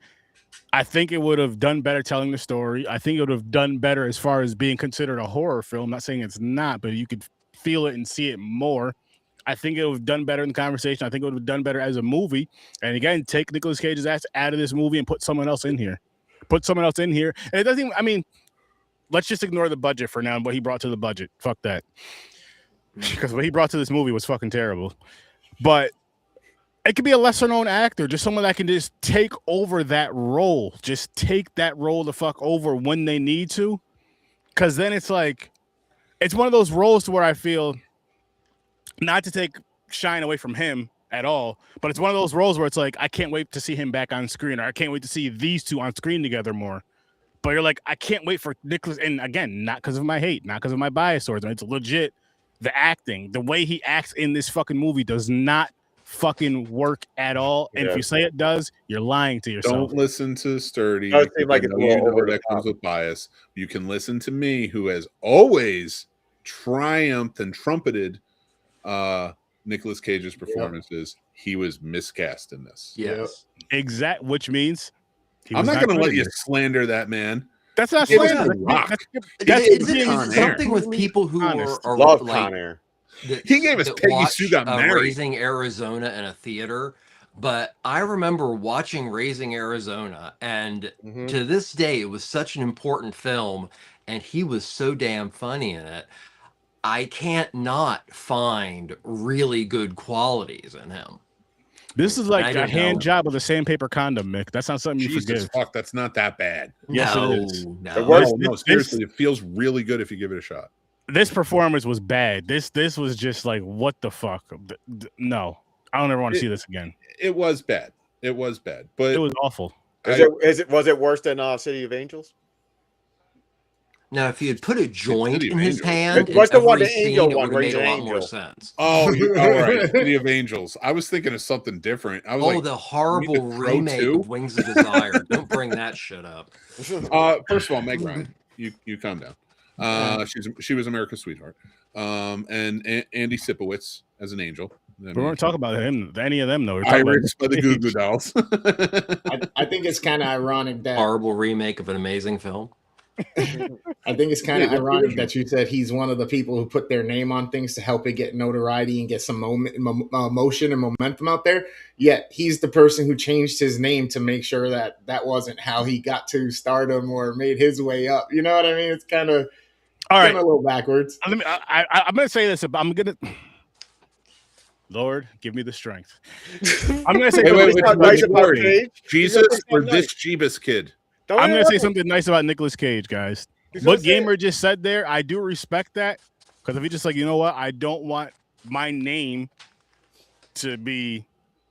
I think it would have done better telling the story. I think it would have done better as far as being considered a horror film. I'm not saying it's not, but you could feel it and see it more. I think it would have done better in the conversation. I think it would have done better as a movie. And again, take Nicolas Cage's ass out of this movie and put someone else in here. Put someone else in here. And it doesn't even, I mean, let's just ignore the budget for now and what he brought to the budget. Fuck that. Because what he brought to this movie was fucking terrible. But it could be a lesser known actor, just someone that can just take over that role. Just take that role the fuck over when they need to. Because then it's like, it's one of those roles to where I feel, not to take shine away from him at all, but it's one of those roles where it's like, I can't wait to see him back on screen, or I can't wait to see these two on screen together more. But you're like, I can't wait for Nicholas, and again, not because of my hate, not because of my bias towards him. It's legit. The acting, the way he acts in this fucking movie does not fucking work at all. And if you say it does, you're lying to yourself. Don't listen to Sturdy. Does seem like it's a little over the that comes top. with bias. You can listen to me, who has always triumphed and trumpeted Nicolas Cage's performances. He was miscast in this. Yes. Exact, which means I'm not going to let you slander that man. That's not It was slander. a rock. It's something with people who are Love like, Con Air. He gave us that Peggy watch, Sue Got Married. Raising Arizona in a theater. But I remember watching Raising Arizona, and to this day, it was such an important film, and he was so damn funny in it. I can't not find really good qualities in him. This is like a hand job with a sandpaper condom, Mick. That's not something you Jesus forgive. fuck, that's not that bad. Yes, it is. No, seriously, it feels really good if you give it a shot. This performance was bad. This was just like, what the fuck? No, I don't ever want to see this again. It was bad. It was bad, but it was awful. Was it worse than City of Angels? Now, if you had put a joint in his hand, what's the one, the scene, angel it one? would have made a lot Angel. more sense. Oh, all right, City of Angels. I was thinking of something different. I was like, the horrible remake of Wings of Desire. Don't bring that shit up. First of all, Meg Ryan, you calm down. She was America's sweetheart. And Andy Sipowicz as an angel. We weren't talking about him, any of them though. Iris by the Goo Goo Dolls. I think it's kind of ironic that horrible remake of an amazing film. I think it's kind of ironic that you said he's one of the people who put their name on things to help it get notoriety and get some motion and momentum out there. Yet he's the person who changed his name to make sure that wasn't how he got to stardom or made his way up. You know what I mean? It's kind of a little backwards. I'm going to say this. I'm going to. Lord, give me the strength. I'm going to say wait. Jesus or this Jeebus kid? I'm going to say something nice about Nicolas Cage, guys. What Gamer just said there, I do respect that. Because if he's just like, you know what? I don't want my name to be,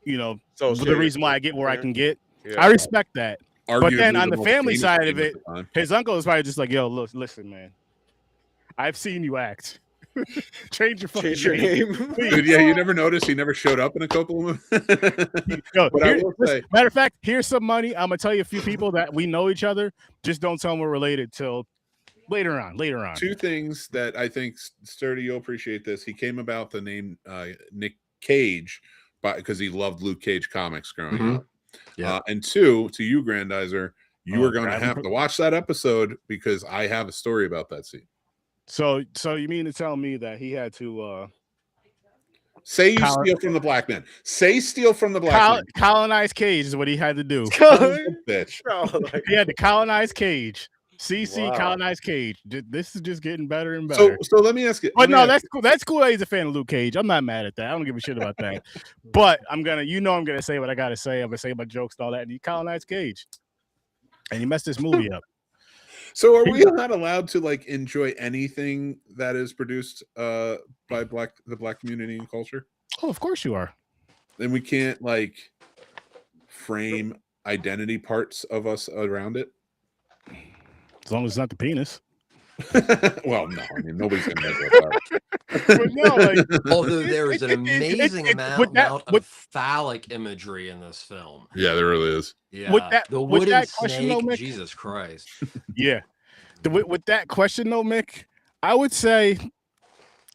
the reason why I get where I can get. Yeah. I respect that. But then on the family side of it, his uncle is probably just like, yo, look, listen, man. I've seen you act. Change your fucking name. Dude, yeah, you never noticed he never showed up in a couple of movies. Matter of fact, here's some money. I'm gonna tell you a few people that we know each other. Just don't tell them we're related till later on. Two things that I think Sturdy, you'll appreciate this. He came about the name Nick Cage because he loved Luke Cage comics growing up. Yeah. And two, to you, Grandizer, you are going to have to watch that episode because I have a story about that scene. So you mean to tell me that he had to say you steal from the black man? Say steal from the black man. Colonize Cage is what he had to do. Bitch. He had to colonize Cage. Colonize Cage. This is just getting better and better. So let me ask you. But no, that's cool. That's cool that he's a fan of Luke Cage. I'm not mad at that. I don't give a shit about that. But I'm gonna say what I gotta say. I'm gonna say my jokes and all that. And he colonized Cage. and he messed this movie up. So are we not allowed to like enjoy anything that is produced by the black community and culture? Oh, of course you are. Then we can't like frame identity parts of us around it. As long as it's not the penis. Well, no, I mean nobody's gonna measure that. But no, like, although there is an amazing amount of phallic imagery in this film. Yeah, there really is. Yeah, the with wooden that snake, question, though, Mick, Jesus Christ. Yeah, with that question though, Mick, I would say,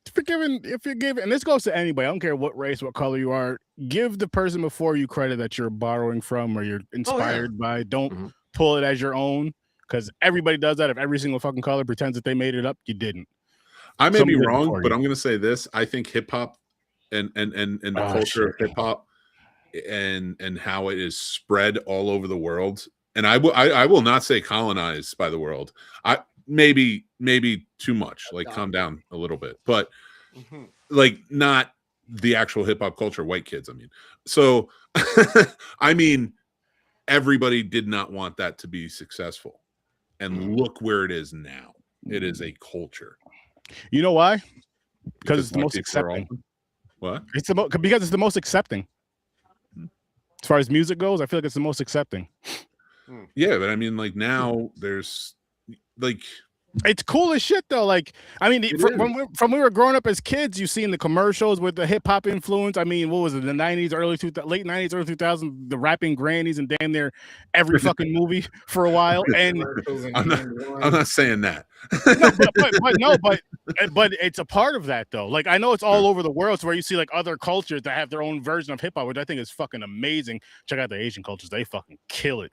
if you're giving, and this goes to anybody, I don't care what race, what color you are, give the person before you credit that you're borrowing from or you're inspired by. Don't pull it as your own, because everybody does that. If every single fucking color pretends that they made it up, you didn't. I may be wrong, but I'm going to say this. I think hip hop and the culture of hip hop and how it is spread all over the world. And I will not say colonized by the world. I maybe too much. Like calm down a little bit, but like not the actual hip hop culture. White kids. I mean, so I mean, everybody did not want that to be successful, and look where it is now. It is a culture. You know why? Because it's the most accepting. What? Because it's the most accepting. As far as music goes, I feel like it's the most accepting. Yeah, but I mean, like now there's like it's cool as shit though. Like I mean, from we were growing up as kids, you've seen the commercials with the hip hop influence. I mean, what was it? The '90s, late '90s, early 2000s, the rapping grannies and damn near every fucking movie for a while. And I'm not saying that. But it's a part of that though. Like I know it's all over the world, so where you see like other cultures that have their own version of hip hop, which I think is fucking amazing. Check out the Asian cultures; they fucking kill it.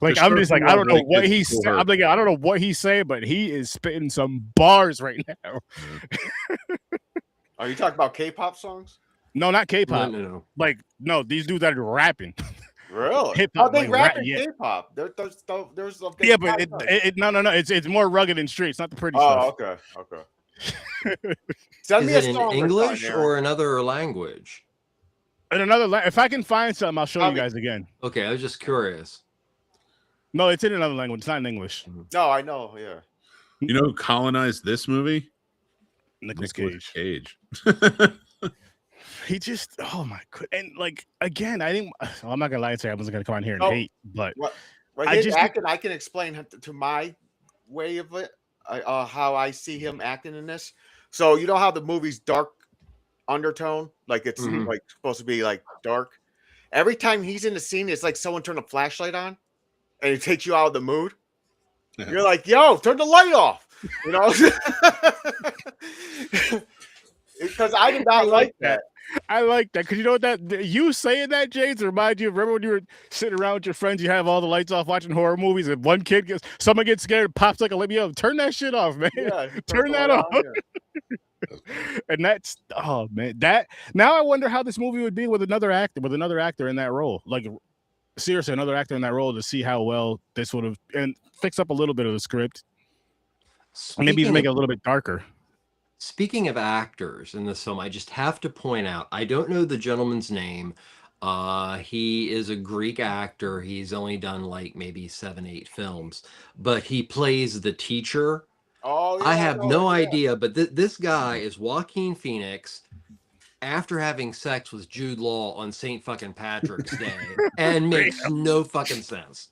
Like I'm just like I don't know what he's. I'm like I don't know what he's saying, but he is spitting some bars right now. Are you talking about K-pop songs? No, not K-pop. No. Like no, these dudes that are rapping. Really? Hip-hop, They like, rap in yeah. K-pop. There's Yeah, but no. It's more rugged and straight. It's not the pretty stuff. Oh, okay. Send me a Is it song in English or another language? In another if I can find something, I'll show you guys again. Okay, I was just curious. No, it's in another language. It's not in English. No, I know. Yeah. You know who colonized this movie? Nicolas Cage. He just, oh my god, and like again, I didn't. Well, I'm not gonna lie and say I wasn't gonna come on here and hate, but I can explain to my way of it, how I see him acting in this. So you know how the movie's dark undertone, like it's like supposed to be like dark. Every time he's in the scene, it's like someone turned a flashlight on, and it takes you out of the mood. You're like, yo, turn the light off, you know. Because I did not like that. I like that because you know what that you saying that, James, remind you. Remember when you were sitting around with your friends, you have all the lights off watching horror movies, and someone gets scared, pops like a light. Yo, turn that shit off, man. Yeah, turn that off. And that's that. Now I wonder how this movie would be with another actor in that role. Like seriously, another actor in that role to see how well this would have and fix up a little bit of the script. Maybe even make it a little bit darker. Speaking of actors in this film, I just have to point out, I don't know the gentleman's name. He is a Greek actor. He's only done like maybe 7-8 films, but he plays the teacher. Oh, yeah, I have no idea, but this guy is Joaquin Phoenix after having sex with Jude Law on St. fucking Patrick's Day and makes no fucking sense.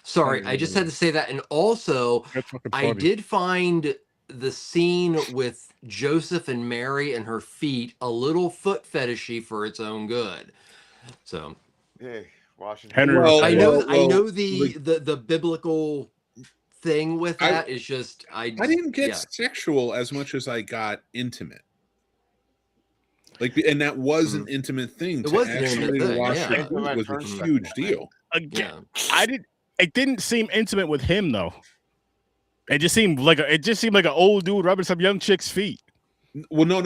Sorry, I just had to say that. And also, I did find the scene with Joseph and Mary and her feet a little foot fetishy for its own good. So, hey, Washington. I know the biblical thing with that is just I didn't get sexual as much as I got intimate. Like, and that was an intimate thing. It was actually watch it was a huge deal. Again, it didn't seem intimate with him though. It just seemed like an old dude rubbing some young chick's feet. Well, no.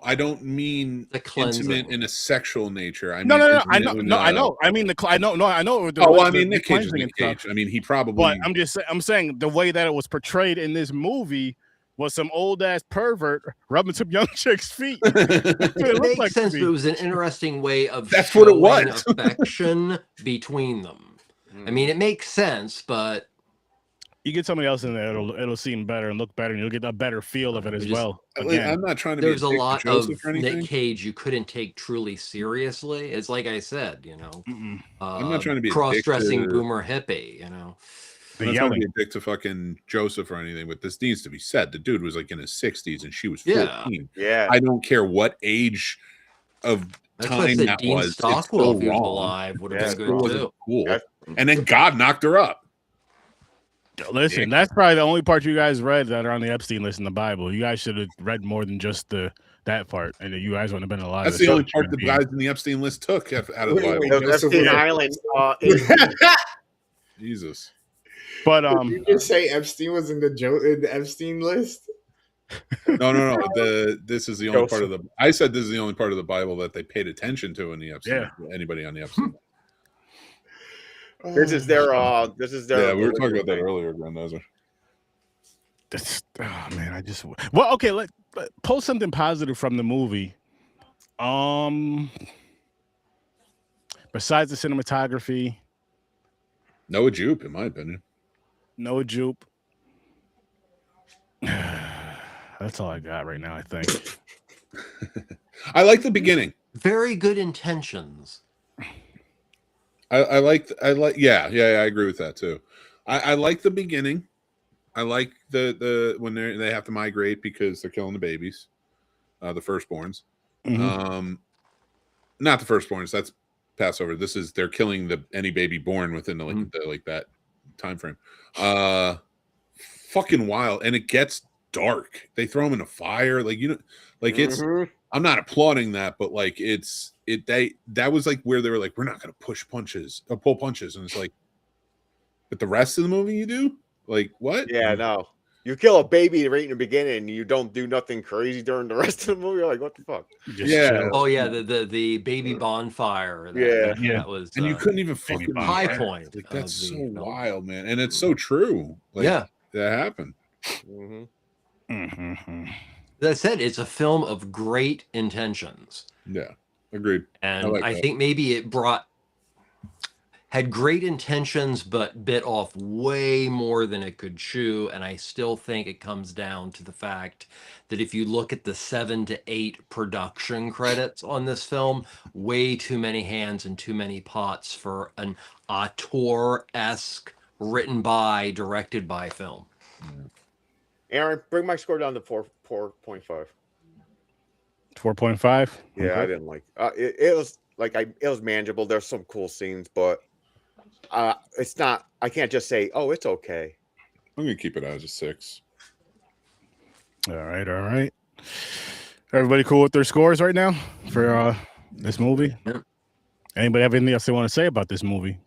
I don't mean intimate in a sexual nature. I mean, no. I know. I mean I know. I mean Nick Cage. I mean, he probably. But I'm saying the way that it was portrayed in this movie was some old ass pervert rubbing some young chick's feet. It makes sense, but it was an interesting way of that's what it was. affection between them. I mean, it makes sense, but you get somebody else in there, it'll seem better and look better, and you'll get a better feel of it as well. Again, I'm not trying to. There's be a lot of Nick anything. Cage you couldn't take truly seriously. It's like I said, I'm not trying to be cross-dressing boomer hippie. I'm not trying to be a dick to fucking Joseph or anything, but this needs to be said. The dude was like in his 60s and she was 14. Yeah. I don't care what age of time that Dean was. Stockwell, if he was wrong. alive, would have been good too. Cool. Yeah. And then God knocked her up. Listen, that's probably the only part you guys read that are on the Epstein list in the Bible. You guys should have read more than just that part, and you guys wouldn't have been alive. That's the only part the guys in the Epstein list took out of the Bible. Epstein Island. Jesus. But Did you just say Epstein was in the Epstein list? No. This is the only part of the. I said this is the only part of the Bible that they paid attention to in the Epstein. Yeah. Anybody on the Epstein. This is their. Yeah, we were talking about that earlier, Grandozer. Oh man, well, okay. Let pull something positive from the movie. Besides the cinematography, Noah Jupe, in my opinion. Noah Jupe. That's all I got right now, I think. I like the beginning. Very good intentions. I like yeah, I agree with that too. I like the beginning. I like the when they have to migrate because they're killing the babies, the firstborns. Mm-hmm. Not the firstborns. That's Passover. This is they're killing any baby born within the that time frame. Fucking wild, and it gets dark. They throw them in a fire, it's. I'm not applauding that, but that was like where they were like, we're not gonna pull punches, and it's like, but the rest of the movie you do like what? Yeah, no. You kill a baby right in the beginning, and you don't do nothing crazy during the rest of the movie. You're like, what the fuck? Yeah. Oh yeah, the baby bonfire. That was. And you couldn't even fucking high point. Like that's so wild, man, and it's so true. That happened. As I said, it's a film of great intentions. Yeah, agreed. And I think maybe it had great intentions, but bit off way more than it could chew. And I still think it comes down to the fact that if you look at the 7 to 8 production credits on this film, way too many hands and too many pots for an auteur-esque, written by, directed by film. Yeah. Aaron, bring my score down to 4.5. 4.5. Yeah, okay. I didn't like it. Was it was manageable. There's some cool scenes, but it's not. I can't just say, "Oh, it's okay." I'm gonna keep it as a 6. All right. Everybody cool with their scores right now for this movie? Yeah. Anybody have anything else they want to say about this movie?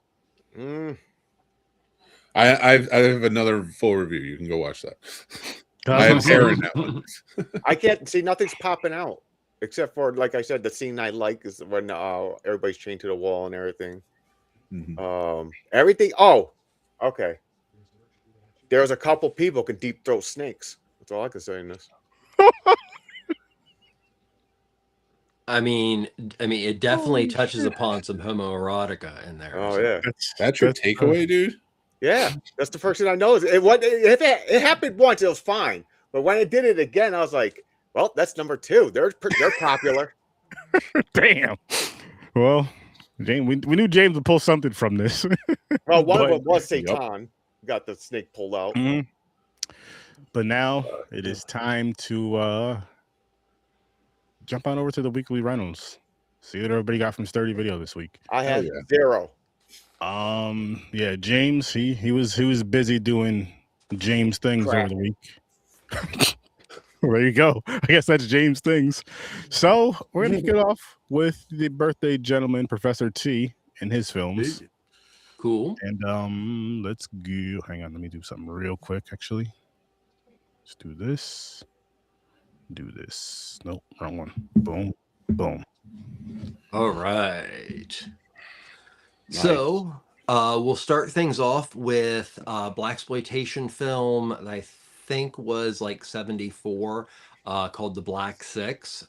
I have another full review. You can go watch that. I have Aaron now. I can't see nothing's popping out except for, like I said, the scene I like is when everybody's chained to the wall and everything. Everything. Oh, okay. There's a couple people can deep throat snakes. That's all I can say in this. I mean, it definitely touches upon some homoerotica in there. Oh yeah, that's your takeaway, dude. Yeah, that's the first thing I noticed. It happened once, it was fine, but when it did it again, I was like, "Well, that's number 2. They're popular." Damn. Well, James, we knew James would pull something from this. Well, one of them was Satan. Got the snake pulled out. But now it is time to jump on over to the weekly rentals. See what everybody got from Sturdy Video this week. I had 0. Yeah, James, he was busy doing James things over the week. There you go. I guess that's James things. So we're gonna get off with the birthday gentleman, Professor T, and his films. Cool. And let's go. Hang on, let me do something real quick. Actually, let's do this. Nope, wrong one. Boom. All right. Nice. So we'll start things off with blaxploitation film that I think was like 74. called The Black Six,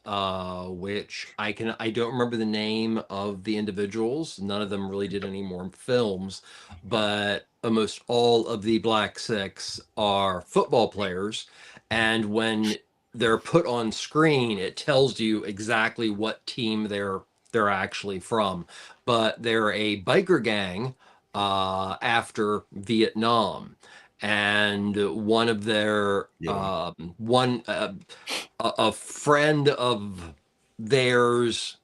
which I don't remember the name of the individuals. None of them really did any more films, but almost all of the Black Six are football players. And when they're put on screen, it tells you exactly what team they're actually from. But they're a biker gang after Vietnam. And one of their a friend of theirs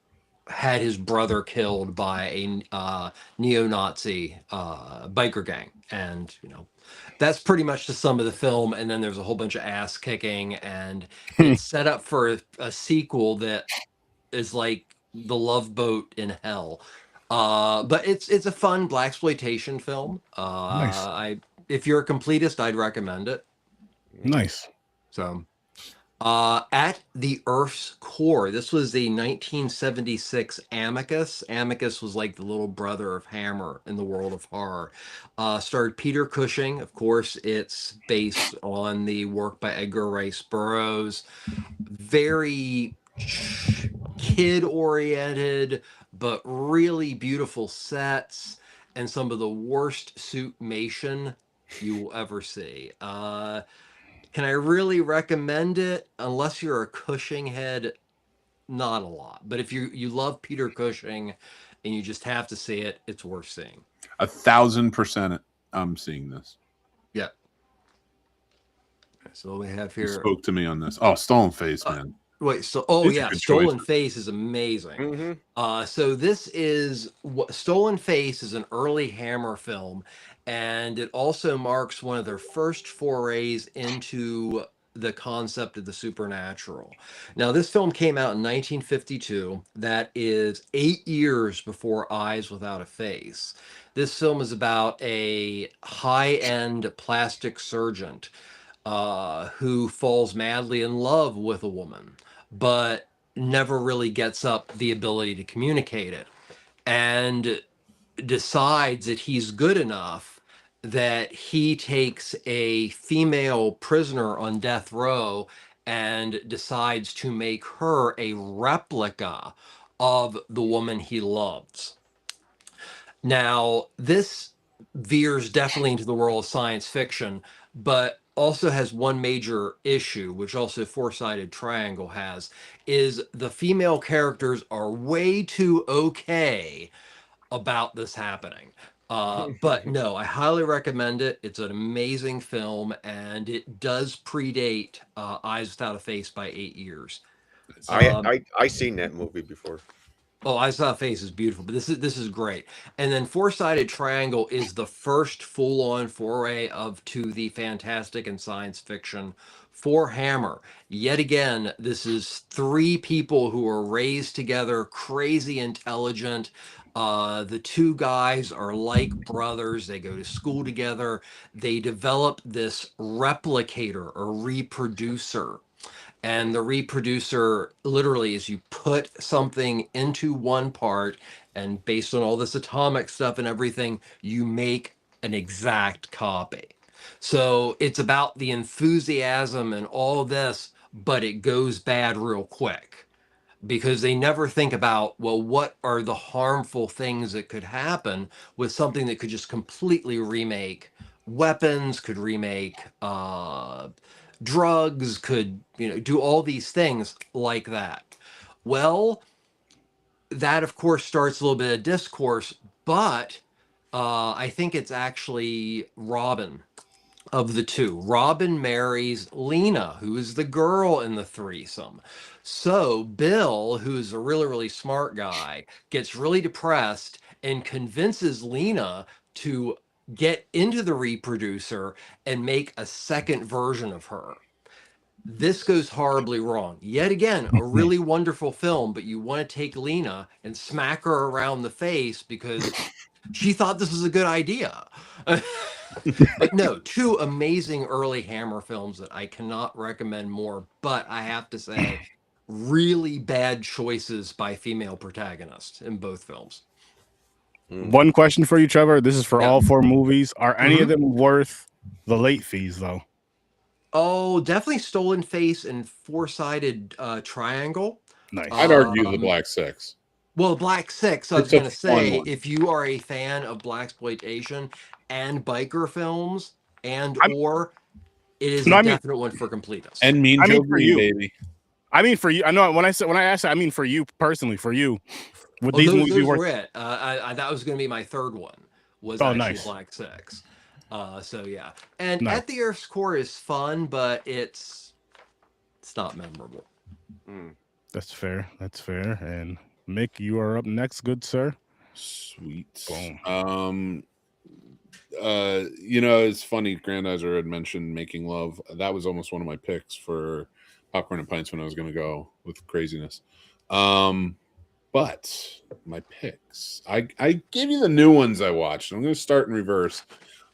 had his brother killed by a neo-Nazi biker gang, and that's pretty much the sum of the film. And then there's a whole bunch of ass kicking, and it's set up for a sequel that is like The Love Boat in Hell. But it's a fun blaxploitation film. Nice. If you're a completist, I'd recommend it. Nice. So, At the Earth's Core. This was the 1976 Amicus. Amicus was like the little brother of Hammer in the world of horror. Starred Peter Cushing. Of course, it's based on the work by Edgar Rice Burroughs. Very kid-oriented, but really beautiful sets and some of the worst suitmation you will ever see. Can I really recommend it? Unless you're a Cushing head, not a lot. But if you love Peter Cushing and you just have to see it, it's worth seeing. 1,000% I'm seeing this. Yeah. So we have here. You spoke to me on this. Oh, Stolen Face, man. Wait, so It's Stolen Face is amazing. So this is Stolen Face is an early Hammer film, and it also marks one of their first forays into the concept of the supernatural. Now, this film came out in 1952. That is 8 years before Eyes Without a Face. This film is about a high-end plastic surgeon who falls madly in love with a woman, but never really gets up the ability to communicate it, and decides that he's good enough that he takes a female prisoner on death row and decides to make her a replica of the woman he loves. Now, this veers definitely into the world of science fiction, but also has one major issue, which also Four-Sided Triangle has, is the female characters are way too okay about this happening. But no, I highly recommend it. It's an amazing film, and it does predate Eyes Without a Face by 8 years. I seen that movie before. Oh, Eyes Without a Face is beautiful, but this is great. And then Four-Sided Triangle is the first full-on foray to the fantastic and science fiction for Hammer. Yet again, this is three people who are raised together, crazy intelligent. The two guys are like brothers. They go to school together. They develop this replicator or reproducer. And the reproducer literally is you put something into one part, and based on all this atomic stuff and everything, you make an exact copy. So it's about the enthusiasm and all this, but it goes bad real quick because they never think about, well, what are the harmful things that could happen with something that could just completely remake weapons, could remake drugs, could do all these things like that. Well, that of course starts a little bit of discourse, but I think it's actually Robin of the two. Robin marries Lena, who is the girl in the threesome. So Bill, who's a really, really smart guy, gets really depressed and convinces Lena to get into the reproducer and make a second version of her. This goes horribly wrong. Yet again, a really wonderful film, but you want to take Lena and smack her around the face because she thought this was a good idea. But no, two amazing early Hammer films that I cannot recommend more, but I have to say, really bad choices by female protagonists in both films. One question for you, Trevor. This is for all four movies. Are any of them worth the late fees, though? Oh, definitely Stolen Face and Four-Sided Triangle. Nice. I'd argue the Black Six. Well, Black Six, I was It's a going to say, fun one. if you are a fan of blaxploitation and biker films, or it is a definite one for completists. And Mean Joe Green, baby. I mean, for you, I know when I asked, I mean for you personally, for you, would these movies be worth? Were it. That was going to be my third one. Was actually Black Six. So yeah, and At the Earth's Core is fun, but it's not memorable. That's fair. That's fair. And Mick, you are up next, good sir. Sweet. Boom. You know, it's funny. Grandizer had mentioned Making Love. That was almost one of my picks for Popcorn and Pints when I was going to go with craziness. But my picks, I gave you the new ones I watched. I'm going to start in reverse.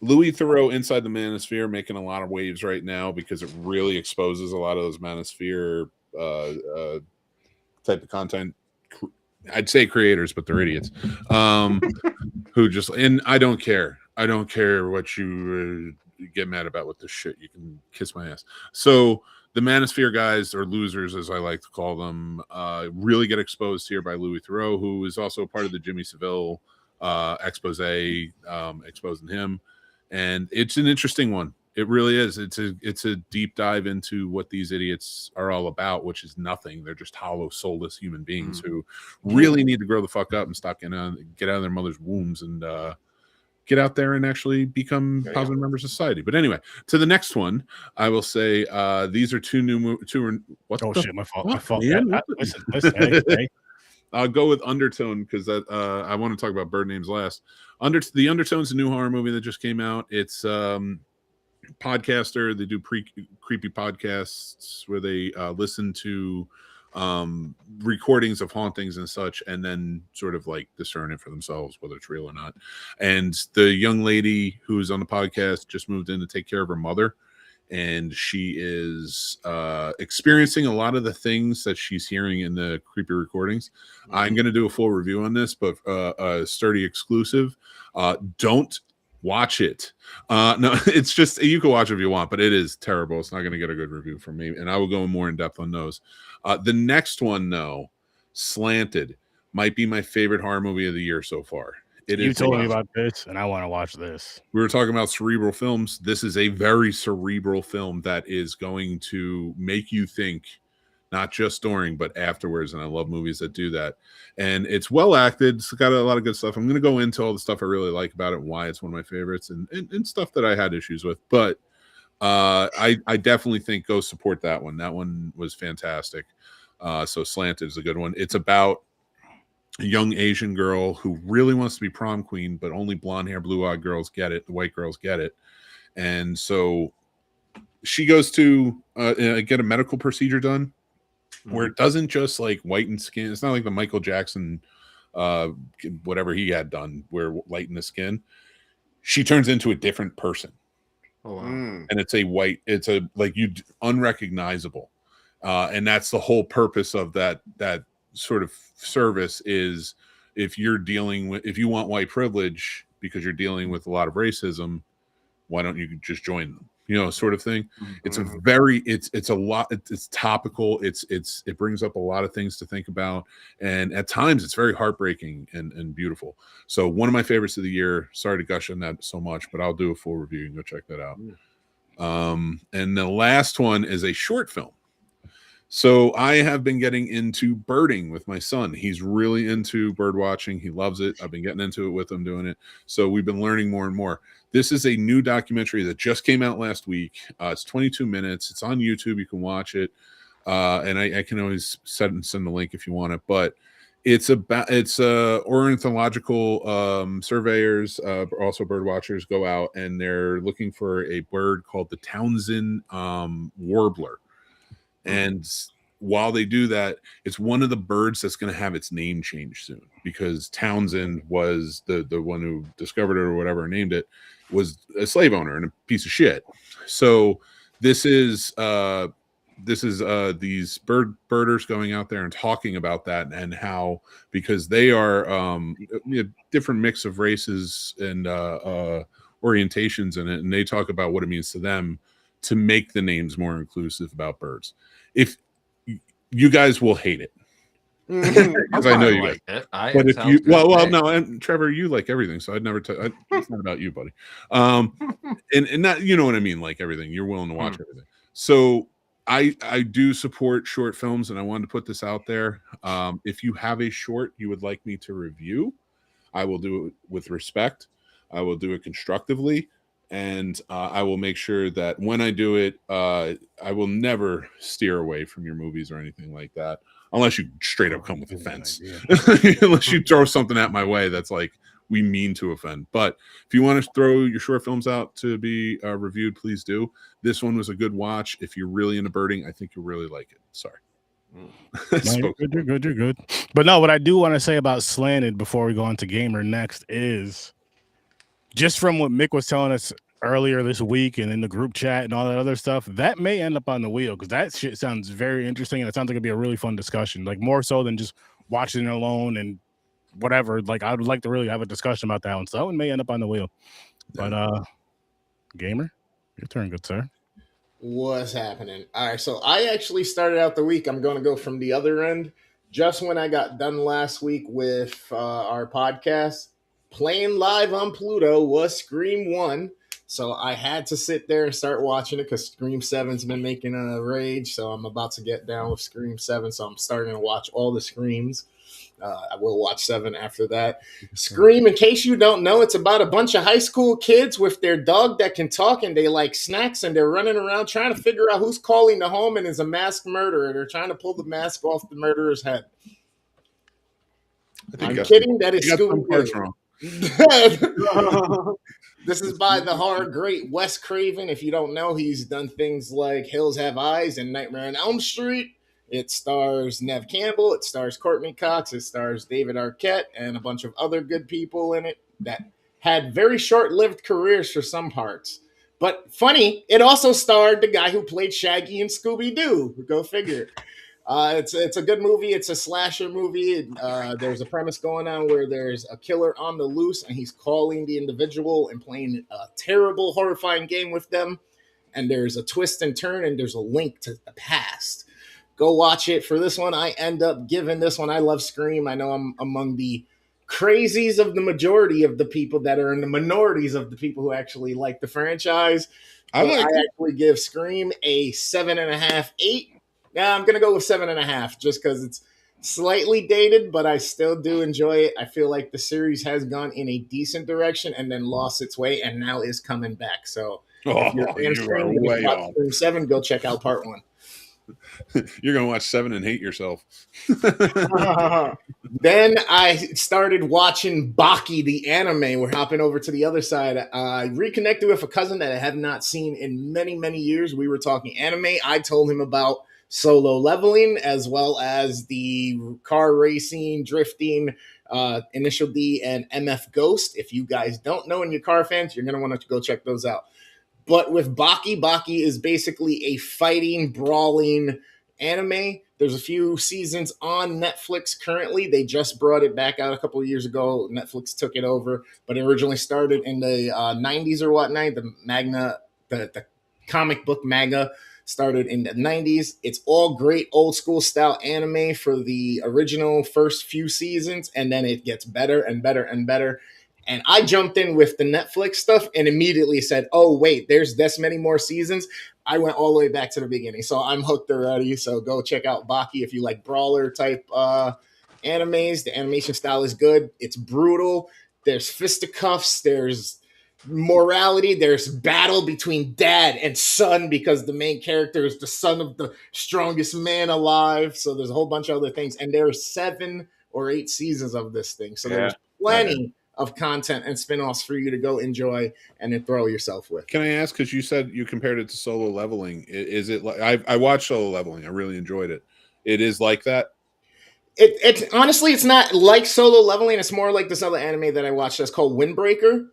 Louis Theroux, Inside the Manosphere, making a lot of waves right now because it really exposes a lot of those Manosphere type of content. I'd say creators, but they're idiots. Who just, and I don't care. I don't care what you get mad about with this shit. You can kiss my ass. So the Manosphere guys, or losers as I like to call them, really get exposed here by Louis Theroux, who is also part of the Jimmy Savile expose, exposing him. And it's an interesting one. It really is. It's a deep dive into what these idiots are all about, which is nothing. They're just hollow, soulless human beings who really need to grow the fuck up and stop get out of their mother's wombs and get out there and actually become positive members of society. But anyway, to the next one, I will say these are what? Oh shit, my fault. My fault. Listen, hey. I'll go with Undertone because I want to talk about bird names last. The Undertone's a new horror movie that just came out. It's podcaster. They do creepy podcasts where they listen to recordings of hauntings and such, and then sort of like discern it for themselves whether it's real or not. And the young lady who's on the podcast just moved in to take care of her mother, and she is experiencing a lot of the things that she's hearing in the creepy recordings. I'm going to do a full review on this, but a Sturdy exclusive. Don't watch it. No, it's just, you can watch it if you want, but it is terrible. It's not going to get a good review from me, and I will go more in depth on those. The next one, though, Slanted, might be my favorite horror movie of the year so far. You told me about this, and I want to watch this. We were talking about cerebral films. This is a very cerebral film that is going to make you think, not just during, but afterwards. And I love movies that do that. And it's well acted. It's got a lot of good stuff. I'm going to go into all the stuff I really like about it, and why it's one of my favorites, and stuff that I had issues with. But I definitely think go support that one. That one was fantastic. So Slanted is a good one. It's about a young Asian girl who really wants to be prom queen, but only blonde hair, blue-eyed girls get it. The white girls get it. And so she goes to get a medical procedure done where it doesn't just like whiten skin. It's not like the Michael Jackson, whatever he had done, where lighten the skin. She turns into a different person. Oh, wow. And it's unrecognizable. And that's the whole purpose of that sort of service is, if you want white privilege because you're dealing with a lot of racism, why don't you just join them? Sort of thing. It's it's a lot. It's topical. It brings up a lot of things to think about, and at times it's very heartbreaking and beautiful. So one of my favorites of the year. Sorry to gush on that so much, but I'll do a full review. You can go check that out. And the last one is a short film. So I have been getting into birding with my son. He's really into bird watching. He loves it. I've been getting into it with him, doing it. So we've been learning more and more. This is a new documentary that just came out last week. It's 22 minutes. It's on YouTube. You can watch it. And I can always send the link if you want it. But it's ornithological surveyors, also bird watchers, go out and they're looking for a bird called the Townsend warbler. And while they do that, it's one of the birds that's going to have its name changed soon, because Townsend was the one who discovered it or whatever, named it, was a slave owner and a piece of shit. So this is these birders going out there and talking about that, and how, because they are a different mix of races and orientations in it, and they talk about what it means to them to make the names more inclusive about birds. If you guys will hate it, because I know you like guys. it. But if you, well, no, and Trevor, you like everything, so I'd never. It's not about you, buddy. And not, you know what I mean, like everything. You're willing to watch everything. So I do support short films, and I wanted to put this out there. If you have a short you would like me to review, I will do it with respect. I will do it constructively, and I will make sure that when I do it, I will never steer away from your movies or anything like that, unless you straight up come with offense. Unless you throw something at my way that's like we mean to offend. But if you want to throw your short films out to be reviewed, please do. This one was a good watch. If you're really into birding, I think you'll really like it. Sorry. No, you're good. But no, what I do want to say about Slanted before we go on to Gamer next is just from what Mick was telling us earlier this week and in the group chat and all that other stuff, that may end up on the wheel, because that shit sounds very interesting, and it sounds like it'd be a really fun discussion, like more so than just watching it alone and whatever. Like, I would like to really have a discussion about that one, so that one may end up on the wheel. But Gamer, your turn, good sir. What's happening? All right, so I actually started out the week. I'm going to go from the other end. Just when I got done last week with our podcast, playing live on Pluto was Scream 1. So I had to sit there and start watching it because Scream 7's been making a rage. So I'm about to get down with Scream 7. So I'm starting to watch all the Screams. I will watch 7 after that. Scream, in case you don't know, it's about a bunch of high school kids with their dog that can talk, and they like snacks, and they're running around trying to figure out who's calling the home and is a masked murderer. They're trying to pull the mask off the murderer's head. I'm kidding. That is Scooby-Doo. This is by the horror great Wes Craven. If you don't know, he's done things like Hills Have Eyes and Nightmare on Elm Street. It stars Nev Campbell, it stars Courtney Cox, it stars David Arquette, and a bunch of other good people in it that had very short-lived careers for some parts. But funny, it also starred the guy who played Shaggy in Scooby-Doo. Go figure. It's a good movie. It's a slasher movie. There's a premise going on where there's a killer on the loose, and he's calling the individual and playing a terrible, horrifying game with them. And there's a twist and turn, and there's a link to the past. Go watch it. For this one, I end up giving this one. I love Scream. I know I'm among the crazies of the majority of the people that are in the minorities of the people who actually like the franchise. I actually give Scream a 7.5, 8. Yeah, I'm going to go with 7.5 just because it's slightly dated, but I still do enjoy it. I feel like the series has gone in a decent direction and then lost its way and now is coming back. So if you're a fan of Scream, watch Scream 7, go check out part 1. You're going to watch 7 and hate yourself. Then I started watching Baki, the anime. We're hopping over to the other side. I reconnected with a cousin that I have not seen in many, many years. We were talking anime. I told him about Solo Leveling as well as the car racing, drifting, Initial D, and MF Ghost. If you guys don't know and you're car fans, you're going to want to go check those out. But with Baki is basically a fighting, brawling anime. There's a few seasons on Netflix currently. They just brought it back out a couple of years ago. Netflix took it over, but it originally started in the 90s or whatnot. The comic book manga started in the 90s. It's all great old school style anime for the original first few seasons, and then it gets better and better and better. And I jumped in with the Netflix stuff and immediately said, oh, wait, there's this many more seasons. I went all the way back to the beginning. So I'm hooked already. So go check out Baki if you like brawler type animes. The animation style is good. It's brutal. There's fisticuffs. There's morality. There's battle between dad and son because the main character is the son of the strongest man alive. So there's a whole bunch of other things. And there are 7 or 8 seasons of this thing. So there's plenty of content and spin-offs for you to go enjoy and then throw yourself with. Can I ask, because you said you compared it to Solo Leveling, is it like I watched Solo Leveling, I really enjoyed it. It is like that? It honestly, it's not like Solo Leveling. It's more like this other anime that I watched that's called Windbreaker,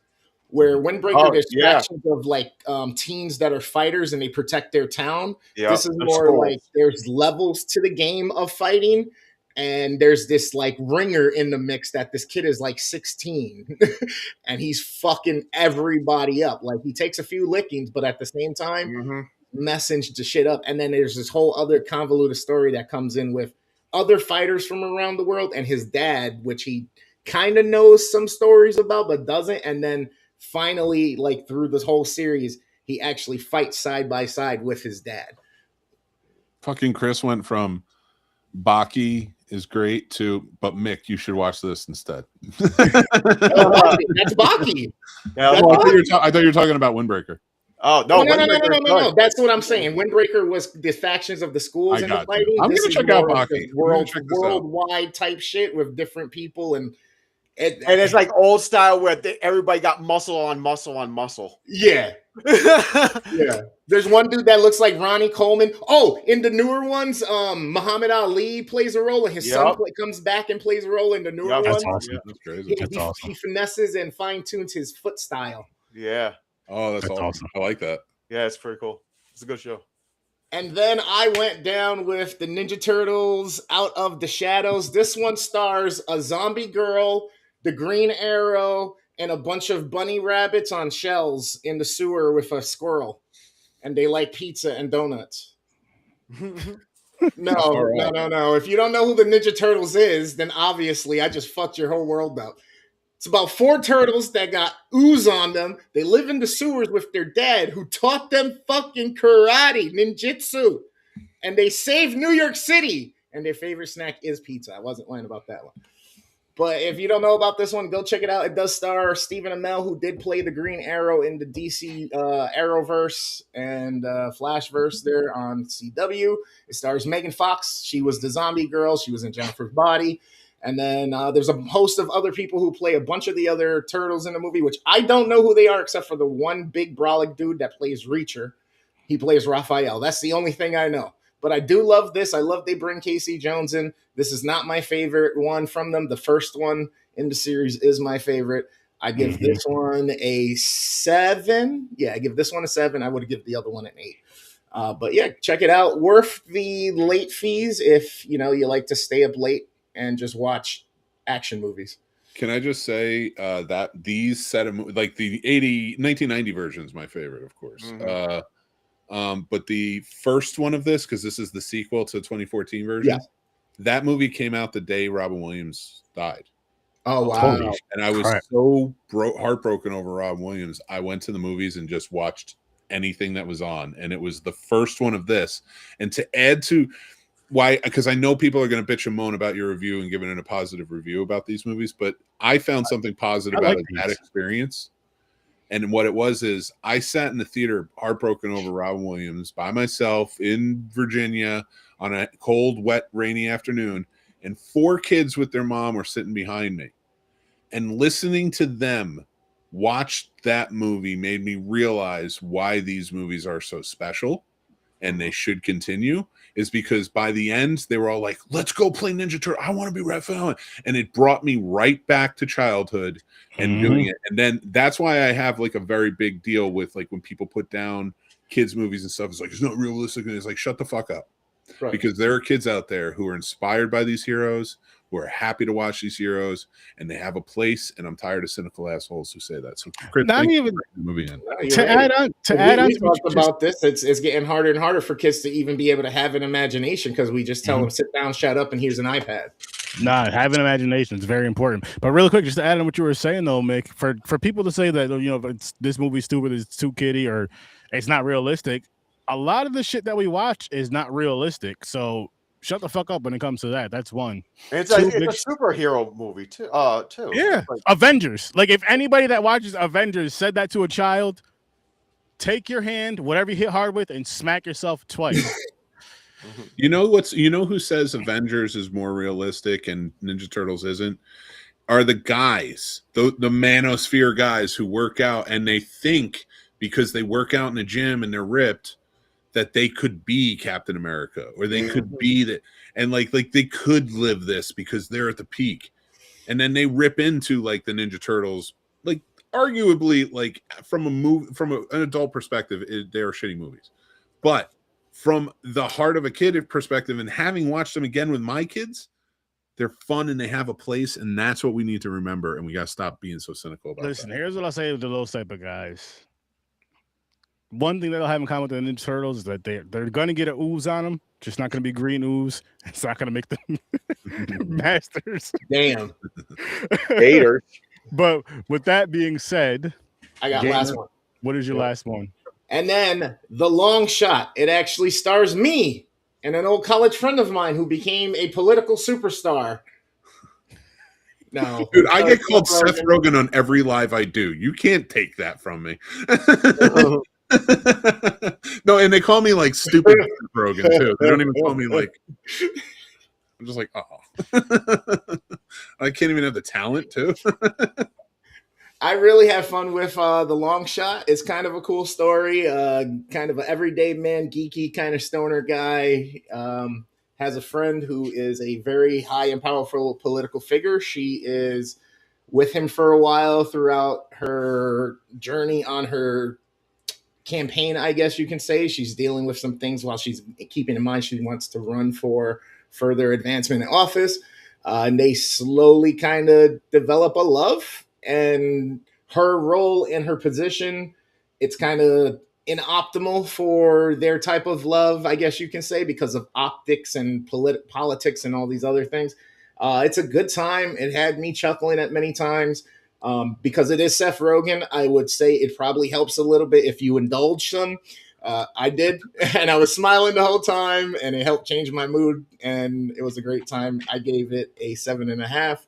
where Windbreaker there's factions of like teams that are fighters and they protect their town. This is more like there's levels to the game of fighting. And there's this like ringer in the mix that this kid is like 16 and he's fucking everybody up. Like he takes a few lickings, but at the same time, messing the shit up. And then there's this whole other convoluted story that comes in with other fighters from around the world and his dad, which he kind of knows some stories about but doesn't. And then finally, like through this whole series, he actually fights side by side with his dad. Fucking Chris went from Baki is great to, but Mick, you should watch this instead. That's Baki. Yeah, I thought you were talking about Windbreaker. Oh no, no! That's what I'm saying. Windbreaker was the factions of the schools and the fighting. I'm gonna check out Baki. Worldwide type shit with different people and it's like old style where everybody got muscle on muscle on muscle. Yeah. Yeah. There's one dude that looks like Ronnie Coleman. Oh, in the newer ones, Muhammad Ali plays a role, and his son comes back and plays a role in the newer ones. That's awesome. Yeah, that's crazy. He finesses and fine tunes his foot style. Yeah. Oh, that's awesome. I like that. Yeah, it's pretty cool. It's a good show. And then I went down with the Ninja Turtles Out of the Shadows. This one stars a zombie girl, the Green Arrow, and a bunch of bunny rabbits on shells in the sewer with a squirrel. And they like pizza and donuts. No. If you don't know who the Ninja Turtles is, then obviously I just fucked your whole world up. It's about 4 turtles that got ooze on them. They live in the sewers with their dad who taught them fucking karate, ninjutsu. And they saved New York City. And their favorite snack is pizza. I wasn't lying about that one. But if you don't know about this one, go check it out. It does star Stephen Amell, who did play the Green Arrow in the DC Arrowverse and Flashverse there on CW. It stars Megan Fox. She was the zombie girl. She was in Jennifer's Body. And then there's a host of other people who play a bunch of the other turtles in the movie, which I don't know who they are except for the one big brolic dude that plays Reacher. He plays Raphael. That's the only thing I know. But I do love this. I love they bring Casey Jones in. This is not my favorite one from them. The first one in the series is my favorite. I give this one a 7. Yeah, I give this one a 7. I would give the other one an 8. But yeah, check it out. Worth the late fees if you like to stay up late and just watch action movies. Can I just say that these set of like the 1990 version is my favorite, of course. But the first one of this, because this is the sequel to the 2014 version, that movie came out the day Robin Williams died. Oh, wow. And I was so heartbroken over Robin Williams. I went to the movies and just watched anything that was on. And it was the first one of this. And to add to why, because I know people are going to bitch and moan about your review and giving it a positive review about these movies, but I found something positive about that experience. And what it was is I sat in the theater heartbroken over Robin Williams by myself in Virginia on a cold, wet, rainy afternoon, and 4 kids with their mom were sitting behind me. And listening to them watch that movie made me realize why these movies are so special and they should continue, is because by the end, they were all like, let's go play Ninja Turtle. I want to be Raphael. And it brought me right back to childhood and doing it. And then that's why I have like a very big deal with like when people put down kids' movies and stuff. It's like, it's not realistic. And it's like, shut the fuck up. Right. Because there are kids out there who are inspired by these heroes, who are happy to watch these heroes, and they have a place. And I'm tired of cynical assholes who say that. So, Chris, not even the movie in. To add on, we talked about this. It's getting harder and harder for kids to even be able to have an imagination because we just tell them sit down, shut up, and here's an iPad. Nah, having an imagination is very important. But really quick, just to add on what you were saying though, Mick, for people to say that this movie's stupid, it's too kiddie, or it's not realistic. A lot of the shit that we watch is not realistic. So shut the fuck up when it comes to that. That's one. It's a superhero movie too. Yeah, like, Avengers. Like if anybody that watches Avengers said that to a child, take your hand, whatever you hit hard with, and smack yourself twice. You know who says Avengers is more realistic and Ninja Turtles isn't? Are the guys, the manosphere guys who work out and they think because they work out in the gym and they're ripped that they could be Captain America or they could be that, and like they could live this because they're at the peak, and then they rip into like the Ninja Turtles, like arguably like from an adult perspective, they are shitty movies, but from the heart of a kid perspective and having watched them again with my kids, they're fun and they have a place, and that's what we need to remember, and we got to stop being so cynical about Listen, here's what I say to those type of guys. one thing they'll have in common with the Ninja Turtles is that they're going to get an ooze on them, just not going to be green ooze. It's not going to make them masters. Damn. Haters. But with that being said, I got Gamer, last one. What is your last one? And then The Long Shot. It actually stars me and an old college friend of mine who became a political superstar. No. Dude, I get called Seth Rogen on every live I do. You can't take that from me. No, and they call me like stupid Seth Rogen too. They don't even call me like. I'm just like, oh. I can't even have the talent too. I really have fun with The Long Shot. It's kind of a cool story. Kind of an everyday man, geeky kind of stoner guy. Has a friend who is a very high and powerful political figure. She is with him for a while throughout her journey on her campaign, I guess you can say. She's dealing with some things while she's keeping in mind she wants to run for further advancement in office. And they slowly kind of develop a love. And her role in her position, it's kind of inoptimal for their type of love, I guess you can say, because of optics and politics and all these other things. It's a good time. It had me chuckling at many times. Because it is Seth Rogen, I would say it probably helps a little bit if you indulge some. I did, and I was smiling the whole time, and it helped change my mood, and it was a great time. I gave it a 7.5.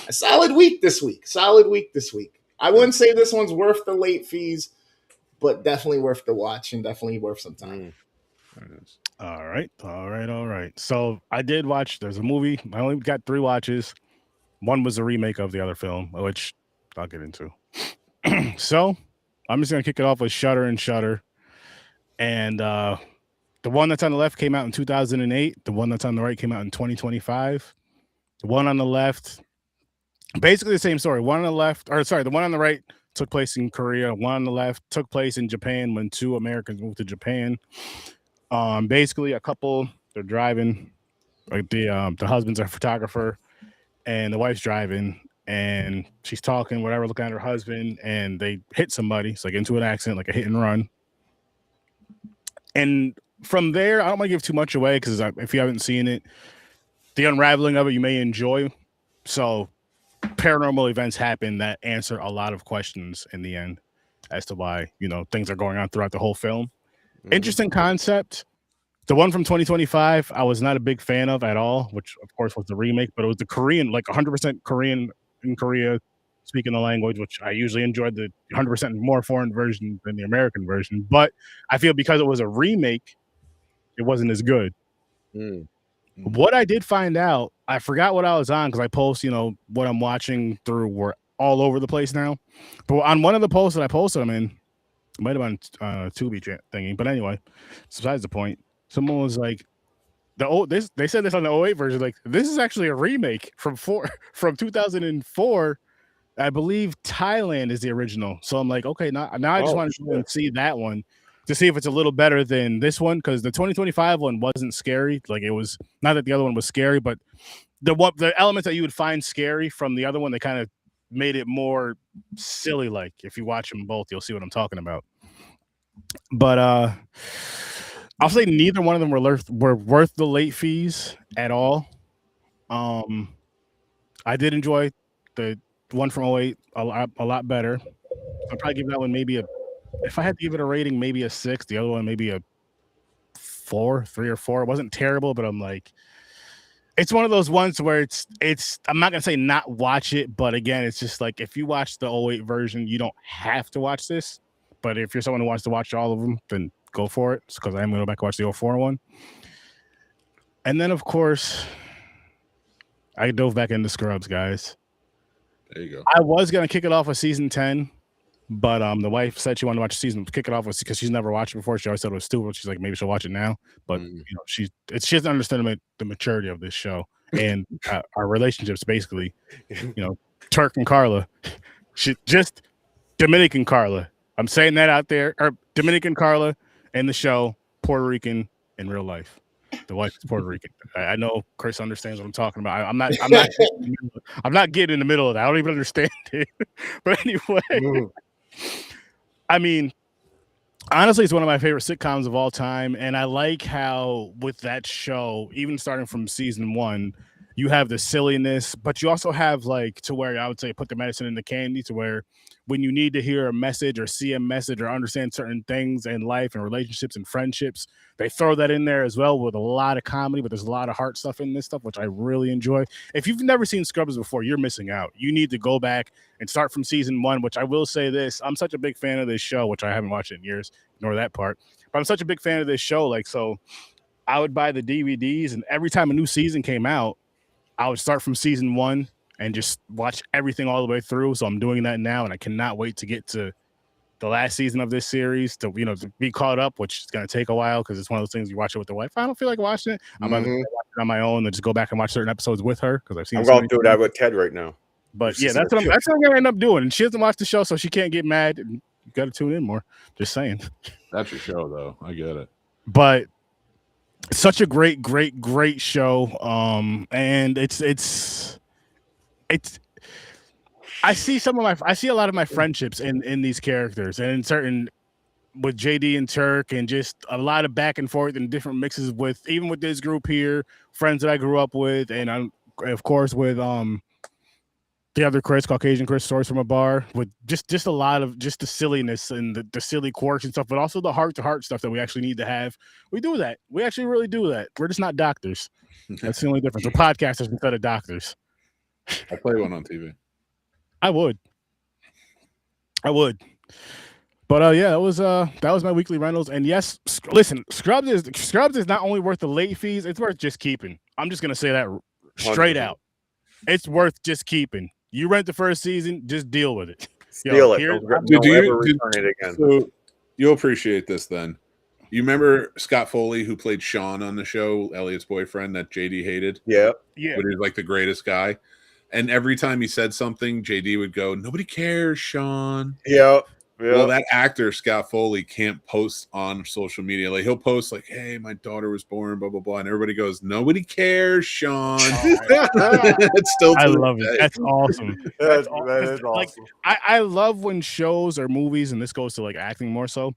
A solid week this week. I wouldn't say this one's worth the late fees, but definitely worth the watch and definitely worth some time. All right. So I did watch. There's a movie. I only got 3 watches. One was a remake of the other film, which I'll get into. So I'm just gonna kick it off with Shudder and Shudder, and the one that's on the left came out in 2008. The one that's on the right came out in 2025. The one on the left, basically the same story. The one on the right took place in Korea. One on the left took place in Japan when 2 Americans moved to Japan. Basically a couple, they're driving, like the husband's a photographer and the wife's driving and she's talking, whatever, looking at her husband, and they hit somebody. It's like into an accident, like a hit and run. And from there, I don't want to give too much away because if you haven't seen it, the unraveling of it you may enjoy. So paranormal events happen that answer a lot of questions in the end as to why, things are going on throughout the whole film. Interesting concept. The one from 2025, I was not a big fan of at all, which of course was the remake, but it was the Korean, like 100% Korean in Korea, speaking the language, which I usually enjoyed the 100% more foreign version than the American version. But I feel because it was a remake, it wasn't as good. What I did find out, I forgot what I was on because I post, what I'm watching through. We're all over the place now. But on one of the posts that I posted them in, it might have been Tubi thingy. But anyway, besides the point, someone was like, they said this on the 08 version, like, this is actually a remake from 2004. I believe Thailand is the original. So I'm like, okay, now I just want to go and see that one to see if it's a little better than this one, because the 2025 one wasn't scary. Like, it was not that the other one was scary, but the elements that you would find scary from the other one, they kind of made it more silly. Like, if you watch them both, you'll see what I'm talking about. But I'll say neither one of them were worth the late fees at all. I did enjoy the one from 08 a lot better. I'll probably give that one if I had to give it a rating, maybe a 6. The other one maybe a 3 or 4. It wasn't terrible, but I'm like, it's one of those ones where it's I'm not gonna say not watch it, but again, it's just like, if you watch the 08 version, you don't have to watch this. But if you're someone who wants to watch all of them, then go for it, because I am going to go back and watch the 04 one. And then, of course, I dove back into Scrubs, guys. There you go. I was going to kick it off with season 10, but the wife said she wanted to watch the season, kick it off with, because she's never watched it before. She always said it was stupid. She's like, maybe she'll watch it now. But she doesn't understand the maturity of this show and our relationships, basically. Turk and Carla. Just Dominican Carla. I'm saying that out there. Or Dominican Carla in the show, Puerto Rican in real life. The wife is Puerto Rican. I know Chris understands what I'm talking about. I'm not getting in the middle of that. I don't even understand it. But anyway, I mean, Honestly, it's one of my favorite sitcoms of all time, and I like how with that show, even starting from season 1, you have the silliness, but you also have like to where I would say put the medicine in the candy to where when you need to hear a message or see a message or understand certain things in life and relationships and friendships, they throw that in there as well with a lot of comedy, but there's a lot of heart stuff in this stuff, which I really enjoy. If you've never seen Scrubs before, you're missing out. You need to go back and start from season 1, which I will say this, I'm such a big fan of this show, which I haven't watched in years, ignore that part, but I'm such a big fan of this show. Like, so I would buy the DVDs, and every time a new season came out, I would start from season 1 and just watch everything all the way through. So I'm doing that now, and I cannot wait to get to the last season of this series to to be caught up, which is going to take a while because it's one of those things you watch it with the wife. I don't feel like watching it. I'm going to watch it on my own and just go back and watch certain episodes with her because I've seen. I'm going to do that with Ted right now. But yeah, that's what I'm going to end up doing. And she doesn't watch the show, so she can't get mad. You got to tune in more. Just saying. That's your show, though. I get it. But such a great show. And it's I see a lot of my friendships in these characters and in certain with JD and Turk, and just a lot of back and forth and different mixes with even with this group here, friends that I grew up with, and I'm of course with the other Chris, Caucasian Chris, Stories from a Bar, with just a lot of just the silliness and the silly quirks and stuff, but also the heart-to-heart stuff that we actually need to have. We do that. We actually really do that. We're just not doctors. That's the only difference. We're podcasters instead of doctors. I play one on TV. I would. But yeah, that was my weekly rentals. And yes, listen, Scrubs is not only worth the late fees, it's worth just keeping. I'm just gonna say that straight 100%. Out. It's worth just keeping. You rent the first season, just deal with it. Steal it. Return it again. So you'll appreciate this then. You remember Scott Foley, who played Sean on the show, Elliot's boyfriend that JD hated? Yeah. But he was like the greatest guy. And every time he said something, JD would go, "Nobody cares, Sean." Yeah. Well, that actor, Scott Foley, can't post on social media. Like, he'll post like, "Hey, my daughter was born, blah, blah, blah." And everybody goes, "Nobody cares, Sean." It's still I love it. That's awesome. That is awesome. Like, I love when shows or movies, and this goes to like acting more so,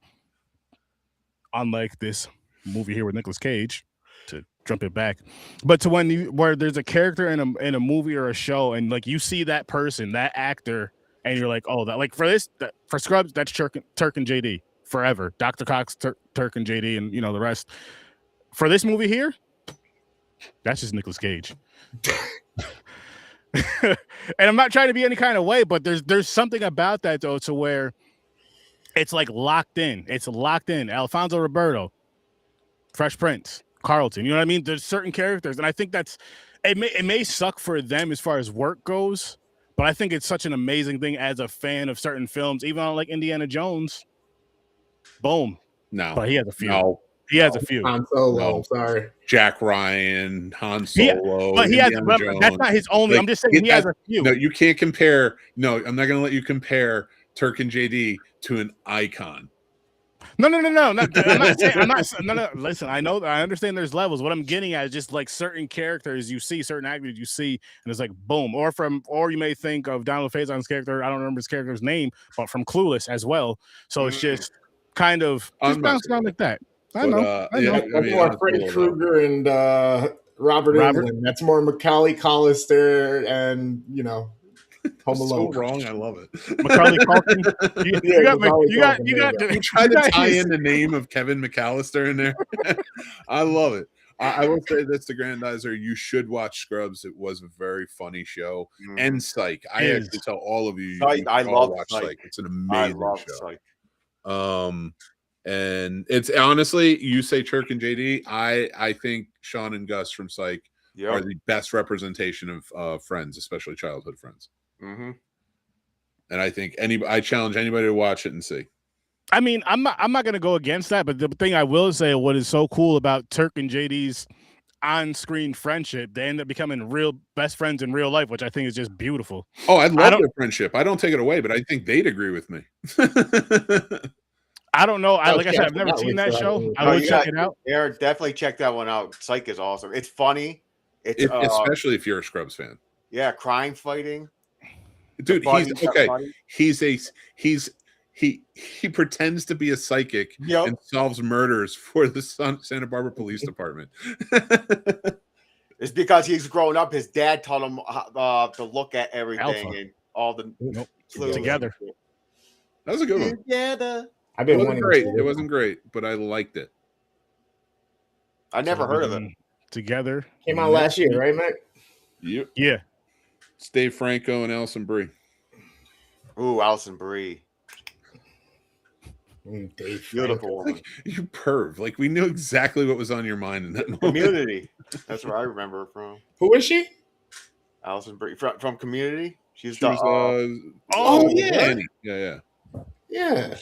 unlike this movie here with Nicolas Cage, to jump it back, but to where there's a character in a movie or a show, and like you see that person, that actor, and you're like, oh, that, like for Scrubs, that's Turk and JD forever. Dr. Cox, Turk and JD, and the rest. For this movie here, that's just Nicolas Cage. And I'm not trying to be any kind of way, but there's something about that though, to where it's like locked in. It's locked in. Alfonso Roberto, Fresh Prince, Carlton. You know what I mean? There's certain characters, and I think that's it may suck for them as far as work goes. But I think it's such an amazing thing as a fan of certain films, even on like Indiana Jones. Boom. No. But he has a few. No. He has a few. Han Solo. No. Sorry. Jack Ryan, Han Solo. But he has. That's not his only. Like, I'm just saying he has a few. No, you can't compare. No, I'm not going to let you compare Turk and JD to an icon. No. I'm not saying. No. Listen, I understand there's levels. What I'm getting at is just like certain characters you see, certain actors you see, and it's like boom. Or you may think of Donald Faison's character. I don't remember his character's name, but from Clueless as well. So it's just kind of just bounce around like that. I know. Yeah, that's more Freddy Krueger and Robert Englund. That's more Macaulay Collister and Home Alone. So wrong, I love it. Macaulay Culkin. You tried to tie in the name of Kevin McAllister in there. I love it. I will say this to Grandizer: you should watch Scrubs. It was a very funny show. And Psych. I actually tell all of you, I love watch Psych. It's an amazing show. Psych. And it's honestly, you say Turk and JD. I think Sean and Gus from Psych are the best representation of friends, especially childhood friends. Mm-hmm. And I think I challenge anybody to watch it and see. I mean, I'm not going to go against that, but the thing I will say, what is so cool about Turk and JD's on-screen friendship, they end up becoming real best friends in real life, which I think is just beautiful. Oh, I love their friendship. I don't take it away, but I think they'd agree with me. I don't know. Like I said, I've never seen that show. I will check it out. Yeah, definitely check that one out. Psych is awesome. It's funny. It's especially if you're a Scrubs fan. Yeah, crime fighting. Dude, he's he pretends to be a psychic and solves murders for the Santa Barbara Police Department. It's because he's grown up. His dad taught him to look at everything and all the clues. Together. That was a good one. Together. It wasn't great. It wasn't great, but I liked it. I never heard of it. Together. Came out last year, right, Mac? Yep. Yeah. It's Dave Franco and Alison Brie. Ooh, Alison Brie. Dave Beautiful woman. Like, you perv. Like, we knew exactly what was on your mind in that moment. Community. That's where I remember her from. Who is she? Alison Brie from Community. She was yeah. Yeah.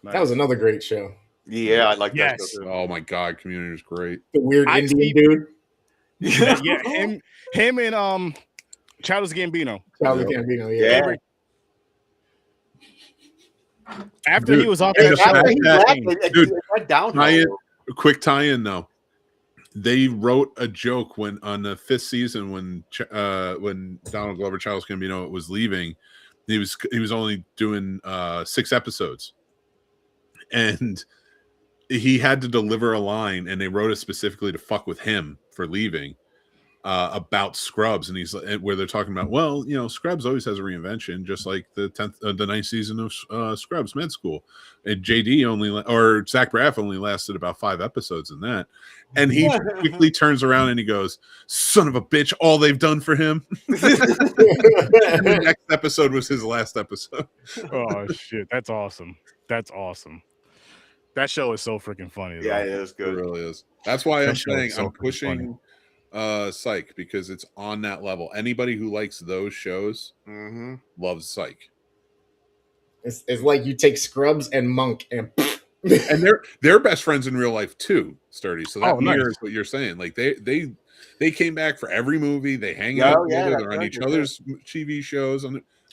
That was another great show. Yeah, I like that show too. Oh my god, Community is great. The weird Indian dude. Yeah, him and Childish Gambino. Childish Gambino, yeah. After he was off quick tie-in though. They wrote a joke when on the 5th season when Donald Glover, Childish Gambino was leaving. He was only doing 6 episodes, and he had to deliver a line, and they wrote it specifically to fuck with him for leaving. About Scrubs, and he's where they're talking about, well, you know, Scrubs always has a reinvention, just like the 9th season of Scrubs Med School, and Zach Braff only lasted about 5 episodes in that, and he quickly turns around and he goes, "Son of a bitch! All they've done for him." And the next episode was his last episode. Oh shit, that's awesome! That's awesome. That show is so freaking funny. Yeah, it is good. It really is. That's why I'm saying I'm pushing. Psych, because it's on that level. Anybody who likes those shows loves Psych. It's like you take Scrubs and Monk and they're best friends in real life too, Sturdy. So that mirrors what you're saying. Like they came back for every movie. They hang out together. They're on each other's TV shows.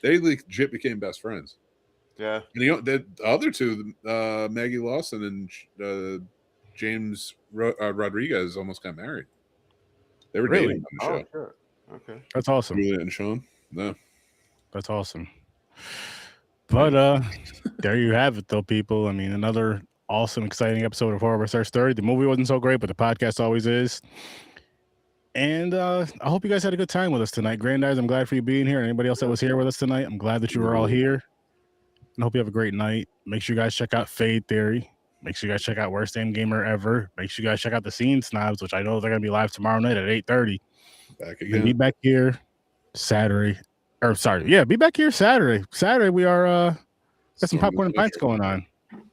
They legit became best friends. Yeah. And you know the other two, Maggie Lawson and James Rodriguez, almost got married. They were dating on the show. Sure. Okay. That's awesome. Julia and Sean. No. That's awesome. But there you have it, though, people. I mean, another awesome, exciting episode of Horror vs. Sturdy. The movie wasn't so great, but the podcast always is. And I hope you guys had a good time with us tonight. Grandize, I'm glad for you being here. And anybody else that was here with us tonight, I'm glad that you were all here. And I hope you have a great night. Make sure you guys check out Fade Theory. Make sure you guys check out Worst Damn Gamer Ever. Make sure you guys check out the Scene Snobs, which I know they're going to be live tomorrow night at 8:30. Back again. Be back here Saturday. Be back here Saturday. Saturday, we are got some Popcorn and Pints going on.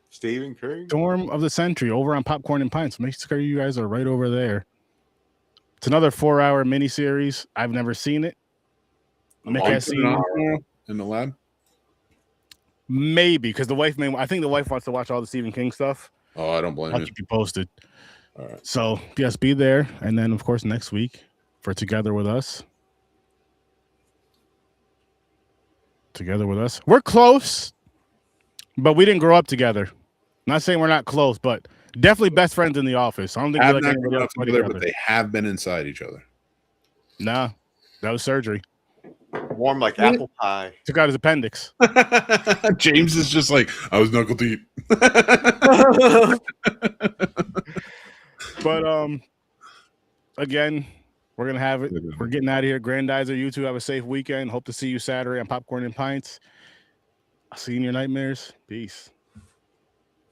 Stephen Curry. Storm of the Century over on Popcorn and Pints. Make sure you guys are right over there. It's another 4-hour miniseries. I've never seen it. Mick has seen it in the lab. Maybe because I think the wife wants to watch all the Stephen King stuff. Oh, I don't blame you. I'll keep you posted. All right. So yes, be there, and then of course next week for Together With Us. Together With Us. We're close, but we didn't grow up together. Not saying we're not close, but definitely best friends in the office. I don't think have we're like not grown up together, but they have been inside each other. Nah, that was surgery. Warm like apple pie. Took out his appendix. James is just like, I was knuckle deep. But again, we're gonna have it. We're getting out of here. Grandizer, you two have a safe weekend. Hope to see you Saturday on Popcorn and Pints. I'll see you in your nightmares. Peace.